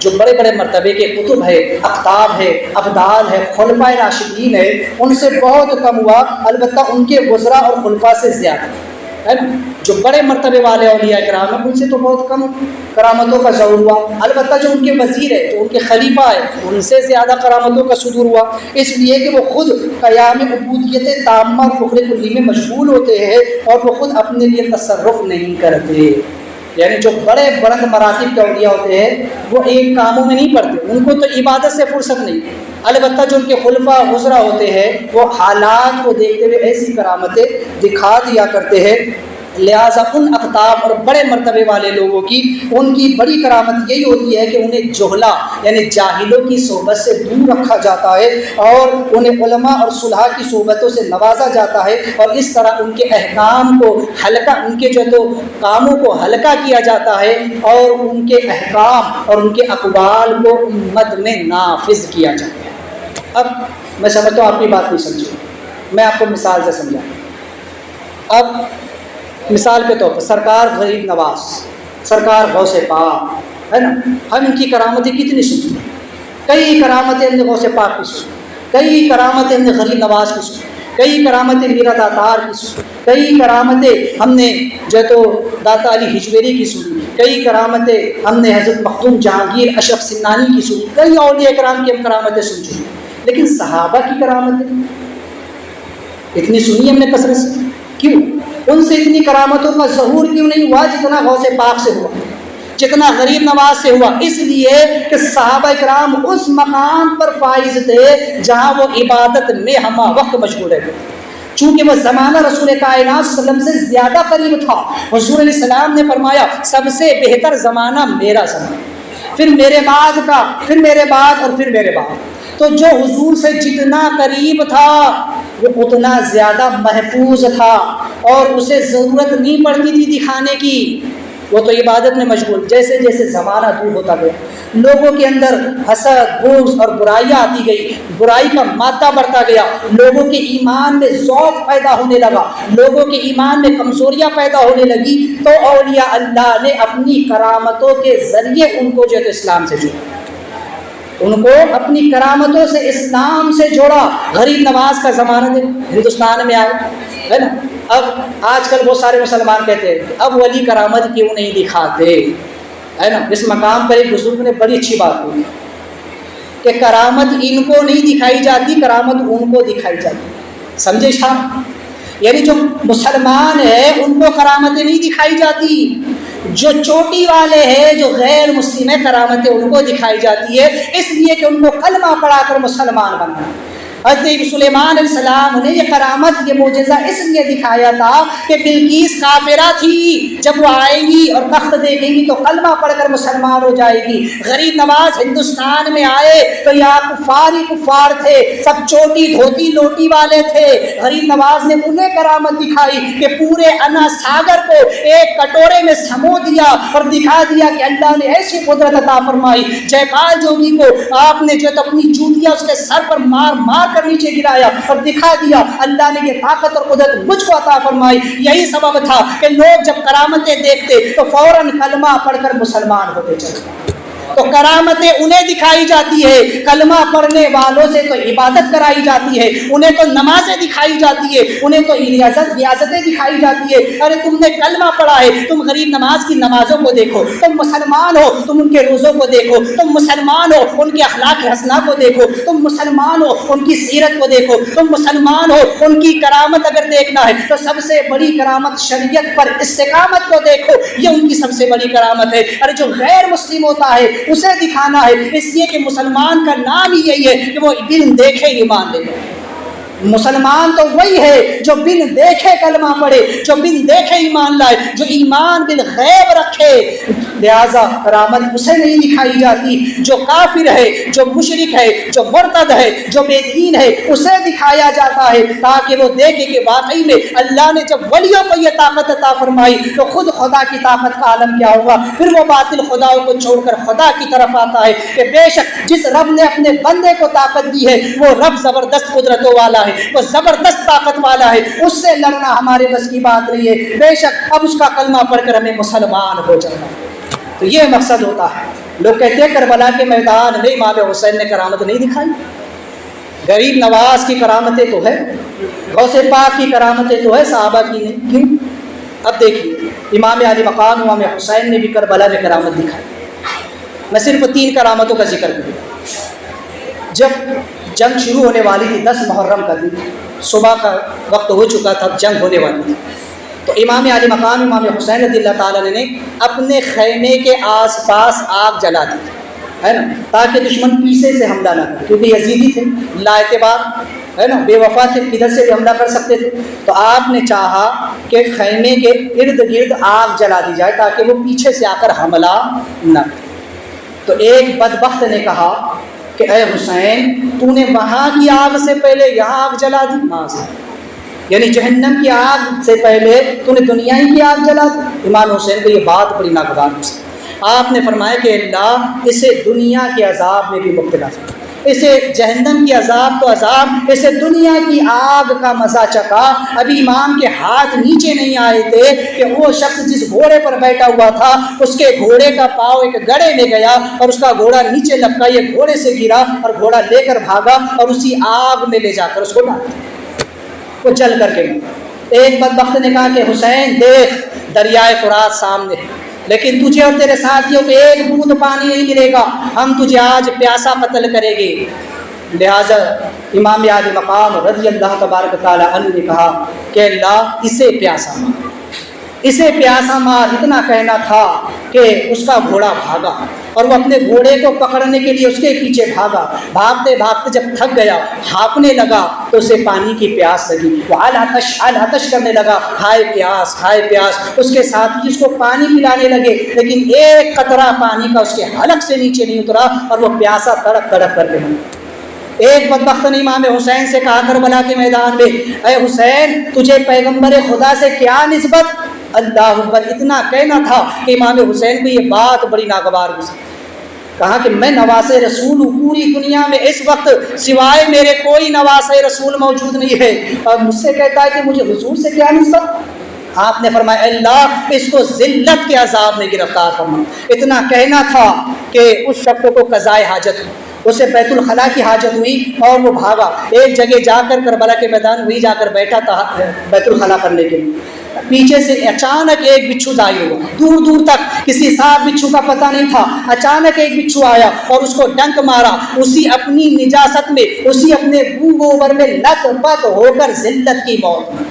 A: جو بڑے بڑے مرتبے کے کتب ہے، اقطاب ہے، افدال ہے، خلفاء راشدین ہے، ان سے بہت کم ہوا، البتہ ان کے وزراء اور خلفاء سے زیادہ، ہے نا؟ جو بڑے مرتبے والے اولیاء کرام ہیں ان سے تو بہت کم کرامتوں کا ظہور ہوا، البتہ جو ان کے وزیر ہے، جو ان کے خلیفہ ہے، ان سے زیادہ کرامتوں کا صدور ہوا، اس لیے کہ وہ خود قیام عبودیت تامہ اور فخر کلی میں مشغول ہوتے ہیں، اور وہ خود اپنے لیے تصرف نہیں کرتے۔ یعنی جو بڑے بلند مراتب کے اولیاء ہوتے ہیں وہ ایک کاموں میں نہیں پڑتے، ان کو تو عبادت سے فرصت نہیں، البتہ جو ان کے خلفاء وزراء ہوتے ہیں وہ حالات کو دیکھتے ہوئے ایسی کرامتیں دکھا دیا کرتے ہیں۔ لہٰذا ان اقطاب اور بڑے مرتبے والے لوگوں کی ان کی بڑی کرامت یہی ہوتی ہے کہ انہیں جہلا یعنی جاہلوں کی صحبت سے دور رکھا جاتا ہے، اور انہیں علماء اور صلحاء کی صحبتوں سے نوازا جاتا ہے، اور اس طرح ان کے احکام کو ہلکا، ان کے جو تو کاموں کو ہلکا کیا جاتا ہے، اور ان کے احکام اور ان کے اقوال کو امت میں نافذ کیا جاتا ہے۔ اب میں سمجھتا ہوں آپ کی بات نہیں سمجھی، میں آپ کو مثال سے سمجھاؤں۔ اب مثال کے طور پر سرکار غریب نواز، سرکار غوث پاک، ہے نا؟ ہم ان کی کرامتیں کتنی سنتے ہیں، کئی کرامتیں ہم نے غوث پاک کی سنی، کئی کرامتیں ہم نے غریب نواز کی سنی، کئی کرامتیں میرا داتار کی سنی، کئی کرامتیں ہم نے جو تو داتا علی ہجویری کی سنی، کئی کرامتیں ہم نے حضرت مخدوم جہانگیر اشرف سنانی کی سنی، کئی اولیاء کرام کی ہم کرامتیں سن چکے، لیکن صحابہ کی کرامتیں اتنی سنی ہم نے کثرت سے، کیوں؟ ان سے اتنی کرامتوں کا ظہور کیوں نہیں ہوا جتنا غوث پاک سے ہوا، جتنا غریب نواز سے ہوا؟ اس لیے کہ صحابہ کرام اس مقام پر فائز تھے جہاں وہ عبادت میں ہمہ وقت مشغول ہے، چونکہ وہ زمانہ رسول کائنات صلی اللہ علیہ وسلم سے زیادہ قریب تھا۔ حضور علیہ السلام نے فرمایا سب سے بہتر زمانہ میرا زمانہ، پھر میرے بعد کا، پھر میرے بعد، اور پھر میرے بعد۔ تو جو حضور سے جتنا قریب تھا وہ اتنا زیادہ محفوظ تھا، اور اسے ضرورت نہیں پڑتی تھی دکھانے کی، وہ تو عبادت میں مشغول۔ جیسے جیسے زمانہ دور ہوتا گیا، لوگوں کے اندر حسد، بغض اور برائیاں آتی گئی، برائی کا مادہ بڑھتا گیا، لوگوں کے ایمان میں ضعف پیدا ہونے لگا، لوگوں کے ایمان میں کمزوریاں پیدا ہونے لگی، تو اولیاء اللہ نے اپنی کرامتوں کے ذریعے ان کو جو ہے اسلام سے جوڑا، ان کو اپنی کرامتوں سے اسلام سے جوڑا۔ غریب نواز کا زمانہ ہندوستان میں آیا ہے نا، اب آج کل بہت سارے مسلمان کہتے ہیں اب ولی کرامت کیوں نہیں دکھاتے، ہے نا؟ اس مقام پر ایک بزرگ نے بڑی اچھی بات کی کہ کرامت ان کو نہیں دکھائی جاتی، کرامت ان کو دکھائی جاتی، سمجھے صاحب؟ یعنی جو مسلمان ہے ان کو کرامتیں نہیں دکھائی جاتی، جو چوٹی والے ہیں، جو غیر مسلم ہیں، کرامتیں ان کو دکھائی جاتی ہے، اس لیے کہ ان کو کلمہ پڑھا کر مسلمان بننا۔ حضرت سلیمان علیہ السلام نے یہ کرامت، یہ معجزہ اس لیے دکھایا تھا کہ بلقیس کافرہ تھی، جب وہ آئے گی اور تخت دیکھیں گی تو کلمہ پڑھ کر مسلمان ہو جائے گی۔ غریب نواز ہندوستان میں آئے تو یہاں کفار ہی کفار تھے، سب چوٹی دھوتی لوٹی والے تھے، غریب نواز نے انہیں کرامت دکھائی کہ پورے انا ساگر کو ایک کٹورے میں سمو دیا اور دکھا دیا کہ اللہ نے ایسی قدرت عطا فرمائی۔ جے پال جوگی کو آپ نے جو اپنی جوتیاں اس کے سر پر مار مار مار کر نیچے گرایا اور دکھا دیا اللہ نے یہ طاقت اور قدرت مجھ کو عطا فرمائی. یہی سبب تھا کہ لوگ جب کرامتیں دیکھتے تو فوراً کلمہ پڑھ کر مسلمان ہوتے چلے. تو کرامتیں انہیں دکھائی جاتی ہے، کلمہ پڑھنے والوں سے تو عبادت کرائی جاتی ہے، انہیں تو نمازیں دکھائی جاتی ہے، انہیں تو ریاضتیں دکھائی جاتی ہے. ارے تم نے کلمہ پڑھا ہے، تم غریب نواز کی نمازوں کو دیکھو. تم مسلمان ہو، تم ان کے روزوں کو دیکھو. تم مسلمان ہو، ان کے اخلاق حسنہ کو دیکھو. تم مسلمان ہو، ان کی سیرت کو دیکھو. تم مسلمان ہو، ان کی کرامت اگر دیکھنا ہے تو سب سے بڑی کرامت شریعت پر استقامت کو دیکھو، یہ ان کی سب سے بڑی کرامت ہے. ارے جو غیر مسلم ہوتا ہے اسے دکھانا ہے، اس لیے کہ مسلمان کا نام ہی یہی ہے کہ وہ بن دیکھے ایمان لے. مسلمان تو وہی ہے جو بن دیکھے کلمہ پڑھے، جو بن دیکھے ایمان لائے، جو ایمان بالغیب رکھے. لہذا کرامت اسے نہیں دکھائی جاتی جو کافر ہے، جو مشرک ہے، جو مرتد ہے، جو بے دین ہے، اسے دکھایا جاتا ہے تاکہ وہ دیکھے کہ واقعی میں اللہ نے جب ولیوں کو یہ طاقت عطا فرمائی تو خود خدا کی طاقت کا عالم کیا ہوگا. پھر وہ باطل خداؤں کو چھوڑ کر خدا کی طرف آتا ہے کہ بے شک جس رب نے اپنے بندے کو طاقت دی ہے وہ رب زبردست قدرتوں والا ہے، وہ زبردست طاقت والا ہے، اس سے لڑنا ہمارے بس کی بات نہیں ہے. بے شک اب اس کا کلمہ پڑھ کر ہمیں مسلمان ہو جانا. تو یہ مقصد ہوتا ہے. لوگ کہتے ہیں کربلا کے میدان میں امام حسین نے کرامت نہیں دکھائی. غریب نواز کی کرامتیں تو ہے، غوث پاک کی کرامتیں تو ہے، صحابہ کی نہیں. کیوں؟ اب دیکھیے امام علی مقام امام حسین نے بھی کربلا میں کرامت دکھائی. میں صرف 3 کرامتوں کا ذکر کروں. جب جنگ شروع ہونے والی تھی 10 محرم کا دن، صبح کا وقت ہو چکا تھا، جنگ ہونے والی تھی، تو امام علی مقام امام حسین رضی اللہ تعالیٰ نے اپنے خیمے کے آس پاس آگ جلا دی ہے نا، تاکہ دشمن پیچھے سے حملہ نہ کرے، کیونکہ یزیدی تھے، لا اعتبار ہے نا، بے وفا تھے، کدھر سے بھی حملہ کر سکتے تھے. تو آپ نے چاہا کہ خیمے کے ارد گرد آگ جلا دی جائے تاکہ وہ پیچھے سے آ کر حملہ نہ کرے. تو ایک بدبخت نے کہا کہ اے حسین تو نے وہاں کی آگ سے پہلے یہاں آگ جلا دی. یعنی جہنم کی آگ سے پہلے تو نے دنیا ہی کی آگ جلا دی. امام حسین کو یہ بات بڑی ناگوار ہوئی. آپ نے فرمایا کہ اللہ اسے دنیا کے عذاب میں بھی مبتلا کر، اسے جہنم کی عذاب تو عذاب، اسے دنیا کی آگ کا مزہ چکا. ابھی امام کے ہاتھ نیچے نہیں آئے تھے کہ وہ شخص جس گھوڑے پر بیٹھا ہوا تھا اس کے گھوڑے کا پاؤں ایک گڑھے میں گیا اور اس کا گھوڑا نیچے لپکا، یہ گھوڑے سے گرا اور گھوڑا لے کر بھاگا اور اسی آگ میں لے جا کر اس کو ڈال دیا، وہ جل کر کے گیا. ایک بدبخت نے کہا کہ حسین دیکھ دریائے فرات سامنے، لیکن تجھے اور تیرے ساتھیوں کو ایک بوند پانی نہیں ملے گا، ہم تجھے آج پیاسا قتل کریں گے. لہٰذا امام علی مقام رضی اللہ تبارک تعالیٰ عنہ نے کہا کہ اللہ اسے پیاسا مار، اسے پیاسا مار. اتنا کہنا تھا کہ اس کا گھوڑا بھاگا اور وہ اپنے گھوڑے کو پکڑنے کے لیے اس کے پیچھے بھاگا. بھاگتے بھاگتے جب تھک گیا، ہانپنے لگا تو اسے پانی کی پیاس لگی. وہ آتش کرنے لگا، ہائے پیاس ہائے پیاس. اس کے ساتھی اس کو پانی پلانے لگے لیکن ایک قطرہ پانی کا اس کے حلق سے نیچے نہیں اترا اور وہ پیاسا تڑپ تڑپ کر کے مر. ایک بدبخت نے امام حسین سے کہا کربلا کے میدان میں، اے حسین تجھے پیغمبر خدا سے کیا نسبت؟ اللہ اکبر. اتنا کہنا تھا کہ امام حسین کو یہ بات بڑی ناگوار ہوئی. کہا کہ میں نواز رسول ہوں، پوری دنیا میں اس وقت سوائے میرے کوئی نواز رسول موجود نہیں ہے اور مجھ سے کہتا ہے کہ مجھے حضور سے کیا نسبت؟ آپ نے فرمایا اللہ اس کو ذلت کے عذاب میں گرفتار فرما. اتنا کہنا تھا کہ اس شخص کو قضائے حاجت ہوئی، اسے بیت الخلاء کی حاجت ہوئی اور وہ بھاگا. ایک جگہ جا کر کربلا کے میدان وہی جا کر بیٹھا تھا بیت الخلاء کرنے کے لیے. پیچھے سے اچانک ایک بچھو ظاہر ہوا، دور دور تک کسی سانپ بچھو کا پتہ نہیں تھا. اچانک ایک بچھو آیا اور اس کو ڈنک مارا. اسی اپنی نجاست میں، اسی اپنے بو گوبر میں لت پت ہو کر ذلت کی موت ہوئی.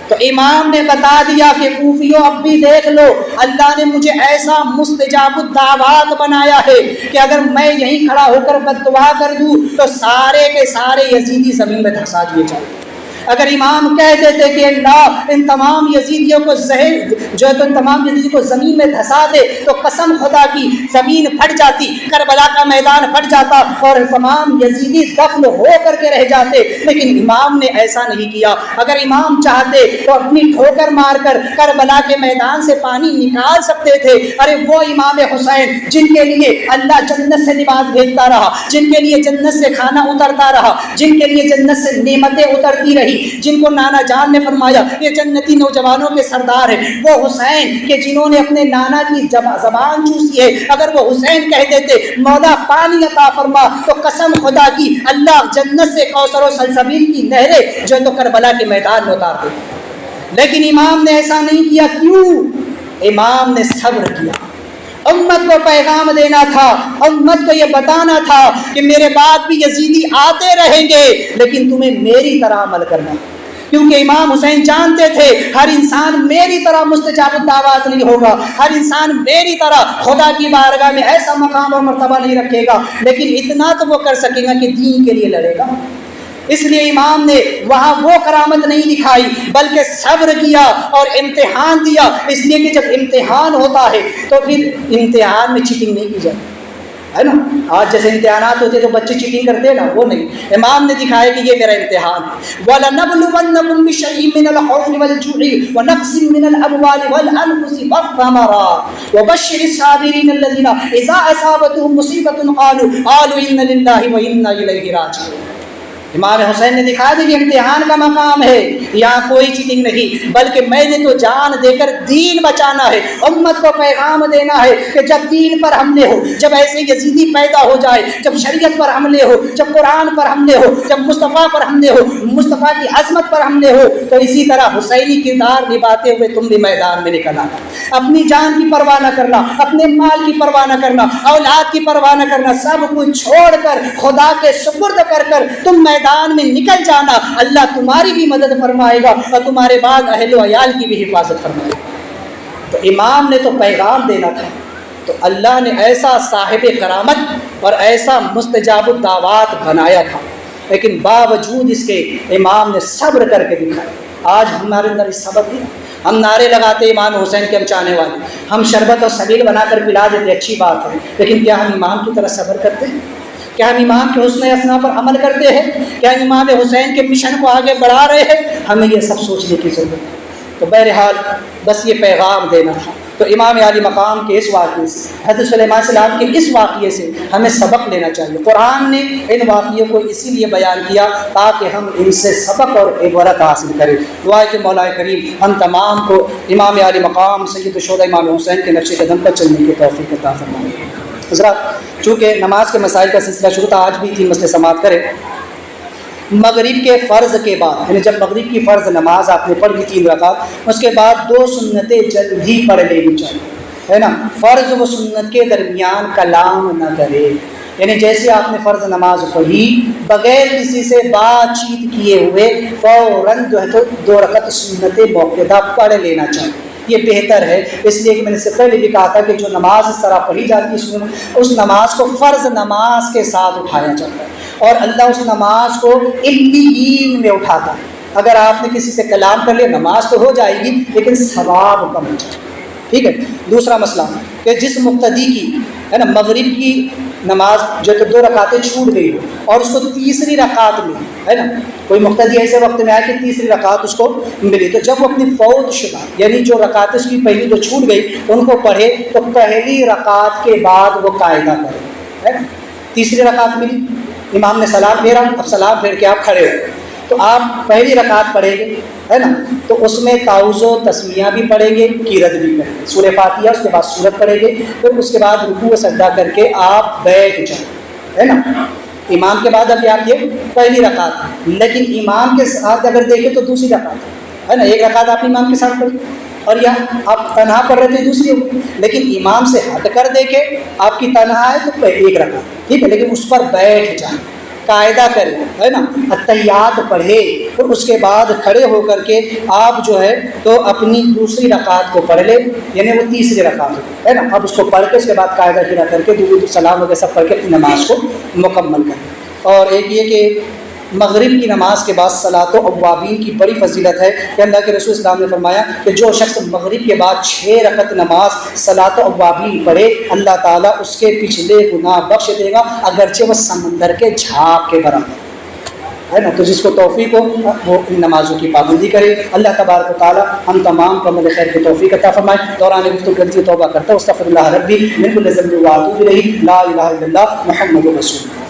A: تو امام نے بتا دیا کہ کوفیوں اب بھی دیکھ لو، اللہ نے مجھے ایسا مستجاب الدعوات بنایا ہے کہ اگر میں یہیں کھڑا ہو کر بد دعا کر دوں تو سارے کے سارے یزیدی زمین میں دھسا دیے جائیں. اگر امام کہہ دیتے کہ اللہ ان تمام یزیدیوں کو جو ہے تو ان تمام یزیدیوں کو زمین میں دھسا دے، تو قسم خدا کی زمین پھٹ جاتی، کربلا کا میدان پھٹ جاتا اور تمام یزیدی دفن ہو کر کے رہ جاتے۔ لیکن امام نے ایسا نہیں کیا۔ اگر امام چاہتے تو اپنی ٹھوکر مار کر کربلا کے میدان سے پانی نکال سکتے تھے۔ ارے وہ امام حسین جن کے لیے اللہ جنت سے لباس بھیجتا رہا، جن کے لیے جنت سے کھانا اترتا رہا، جن کے لیے جنت سے نعمتیں اترتی رہی، جن کو نانا جان نے فرمایا یہ جنتی نوجوانوں کے سردار ہیں، وہ حسین کہ جنہوں نے اپنے نانا کی زبان چوسی ہے، اگر وہ حسین کہہ دیتے مولا پانی عطا فرما، تو قسم خدا کی اللہ جنت سے کوثر و سلسبیل کی نہریں جو تو کربلا کے میدان میں اتار دے۔ لیکن امام نے ایسا نہیں کیا۔ کیوں؟ امام نے صبر کیا۔ امت کو پیغام دینا تھا، امت کو یہ بتانا تھا کہ میرے بعد بھی یزیدی آتے رہیں گے، لیکن تمہیں میری طرح عمل کرنا، کیونکہ امام حسین جانتے تھے ہر انسان میری طرح مستجاب الدعوات نہیں ہوگا، ہر انسان میری طرح خدا کی بارگاہ میں ایسا مقام اور مرتبہ نہیں رکھے گا، لیکن اتنا تو وہ کر سکے گا کہ دین کے لیے لڑے گا۔ اس لیے امام نے وہاں وہ کرامت نہیں دکھائی بلکہ صبر کیا اور امتحان دیا، اس لیے کہ جب امتحان ہوتا ہے تو پھر امتحان میں چیٹنگ نہیں کی جائے، ہے نا۔ آج جیسے امتحانات ہوتے تو بچے چیٹنگ کرتے ہیں نا، وہ نہیں۔ امام نے دکھایا کہ یہ میرا امتحان ہے۔ وَلَنَبْلُوَنَّكُمْ بِشَيْءٍ مِّنَ الْخَوْفِ وَالْجُوعِ وَنَقْصٍ مِّنَ الْأَمْوَالِ وَالْأَنفُسِ وَالثَّمَرَاتِ وَبَشِّرِ الصَّابِرِينَ الَّذِينَ إِذَا أَصَابَتْهُمْ مُصِيبَةٌ قَالُوا إِنَّ لِلَّهِ وَإِنَّا إِلَيْهِ رَاجِعُونَ۔ امام حسین نے دکھا دی کہ امتحان کا مقام ہے، یہاں کوئی چیٹنگ نہیں، بلکہ میں نے تو جان دے کر دین بچانا ہے، امت کو پیغام دینا ہے کہ جب دین پر حملے ہو، جب ایسے یزیدی پیدا ہو جائے، جب شریعت پر حملے ہو، جب قرآن پر حملے ہو، جب مصطفیٰ پر حملے ہو، مصطفیٰ کی عظمت پر حملے ہو، تو اسی طرح حسینی کردار نبھاتے ہوئے تم بھی میدان میں نکل آنا، اپنی جان کی پرواہ نہ کرنا، اپنے مال کی پرواہ نہ کرنا، اولاد کی پرواہ نہ کرنا، سب کچھ چھوڑ کر خدا کے سپرد کر کر تم میدان میں نکل جانا، اللہ تمہاری بھی مدد فرمائے گا اور تمہارے بعد اہل و عیال کی بھی حفاظت فرمائے گا۔ تو امام نے تو پیغام دینا تھا، تو اللہ نے ایسا صاحب کرامت اور ایسا مستجاب الدعوات بنایا تھا، لیکن باوجود اس کے امام نے صبر کر کے دکھایا۔ آج ہمارے اندر اس صبر نہیں، ہم نعرے لگاتے امام حسین کے ہم چاہنے والے، ہم شربت اور سبیل بنا کر پلا دیتے، اچھی بات ہے، لیکن کیا ہم امام کی طرح صبر کرتے ہیں؟ کیا ہم امام کے حسن اسنا پر عمل کرتے ہیں؟ کیا امام حسین کے مشن کو آگے بڑھا رہے ہیں؟ ہمیں یہ سب سوچنے کی ضرورت ہے۔ تو بہرحال بس یہ پیغام دینا تھا۔ تو امام عالی مقام کے اس واقعے سے، حضرت سلیمان علیہ السلام کے اس واقعے سے ہمیں سبق لینا چاہیے۔ قرآن نے ان واقعوں کو اسی لیے بیان کیا تاکہ ہم ان سے سبق اور عبرت حاصل کریں۔ دعا ہے کہ مولا کریم ہم تمام کو امام عالی مقام سید الشہداء امام حسین کے نقش قدم پر چلنے کی توفیق عطا فرمائے۔ حضرات، چونکہ نماز کے مسائل کا سلسلہ شروع تھا، آج بھی 3 مسئلے سماعت کریں۔ مغرب کے فرض کے بعد، یعنی جب مغرب کی فرض نماز آپ نے پڑھ لی 3 رکعت، اس کے بعد 2 سنتیں جلد ہی پڑھ لینی چاہیے، ہے نا۔ فرض و سنت کے درمیان کلام نہ کرے، یعنی جیسے آپ نے فرض نماز پڑھی بغیر کسی سے بات چیت کیے ہوئے فوراً جو ہے تو 2 رکعت سنت موقعہ پڑھ لینا چاہیے، یہ بہتر ہے۔ اس لیے کہ میں نے اس سے پہلے بھی کہا تھا کہ جو نماز اس طرح پڑھی جاتی ہے اس نماز کو فرض نماز کے ساتھ اٹھایا جاتا ہے، اور اللہ اس نماز کو علیین میں اٹھاتا ہے۔ اگر آپ نے کسی سے کلام کر لیا نماز تو ہو جائے گی لیکن ثواب کم ہو جائے گا، ٹھیک ہے۔ دوسرا مسئلہ کہ جس مقتدی کی ہے نا مغرب کی نماز جو تو 2 رکعتیں چھوٹ گئی ہو اور اس کو تیسری رکعت ملی، ہے نا، کوئی مقتدی ایسے وقت میں آیا کہ تیسری رکعت اس کو ملی، تو جب وہ اپنی فوت شدہ یعنی جو رکعت اس کی پہلی جو چھوٹ گئی ان کو پڑھے تو پہلی رکعت کے بعد وہ قاعدہ کرے، ہے نا۔ تیسری رکعت ملی، امام نے سلام پھیرا، اب سلام پھیر کے آپ کھڑے ہو تو آپ پہلی رکعت پڑھیں گے، ہے نا، تو اس میں تعوذ و تسمیہ بھی پڑھیں گے، قرأت بھی کریں گے، سورہ فاتحہ، اس کے بعد سورت پڑھیں گے، پھر اس کے بعد رکوع و سجدہ کر کے آپ بیٹھ جائیں، ہے نا۔ امام کے بعد ابھی آپ یہ پہلی رکعت ہے، لیکن امام کے ساتھ اگر دیکھیں تو دوسری رکعت ہے نا، 1 رکعت آپ امام کے ساتھ پڑھی اور یا آپ تنہا پڑھ رہے تھے دوسری ہوگی، لیکن امام سے ہٹ کر دیکھیں آپ کی تنہا ہے تو 1 رکعت، ٹھیک ہے، لیکن اس پر بیٹھ جائیں، قاعدہ کریں، ہے نا، اتحیات پڑھے، پھر اس کے بعد کھڑے ہو کر کے آپ جو ہے تو اپنی دوسری رکعت کو پڑھ لیں، یعنی وہ تیسری رکعت ہے نا، اب اس کو پڑھ کے اس کے بعد قاعدہ کھڑا کر کے درود و سلام وغیرہ سب پڑھ کے اپنی نماز کو مکمل کریں۔ اور ایک یہ کہ مغرب کی نماز کے بعد صلاۃ اوابین کی بڑی فضیلت ہے کہ اللہ کے رسول اسلام نے فرمایا کہ جو شخص مغرب کے بعد 6 رکعت نماز صلاۃ اوابین پڑھے اللہ تعالیٰ اس کے پچھلے گناہ بخش دے گا، اگرچہ وہ سمندر کے جھاگ کے برابر ہے نا۔ تو جس کو توفیق ہو وہ ان نمازوں کی پابندی کرے۔ اللہ تبارک و تعالیٰ ہم تمام کو عمل خیر کی توفیق عطا فرمائے۔ دوران گفتگو غلطی توبہ کرتا ہوں، استغفر اللہ ربی من کل ذنب و اتوب الیہ، لا الہ الا اللہ محمد رسول اللہ۔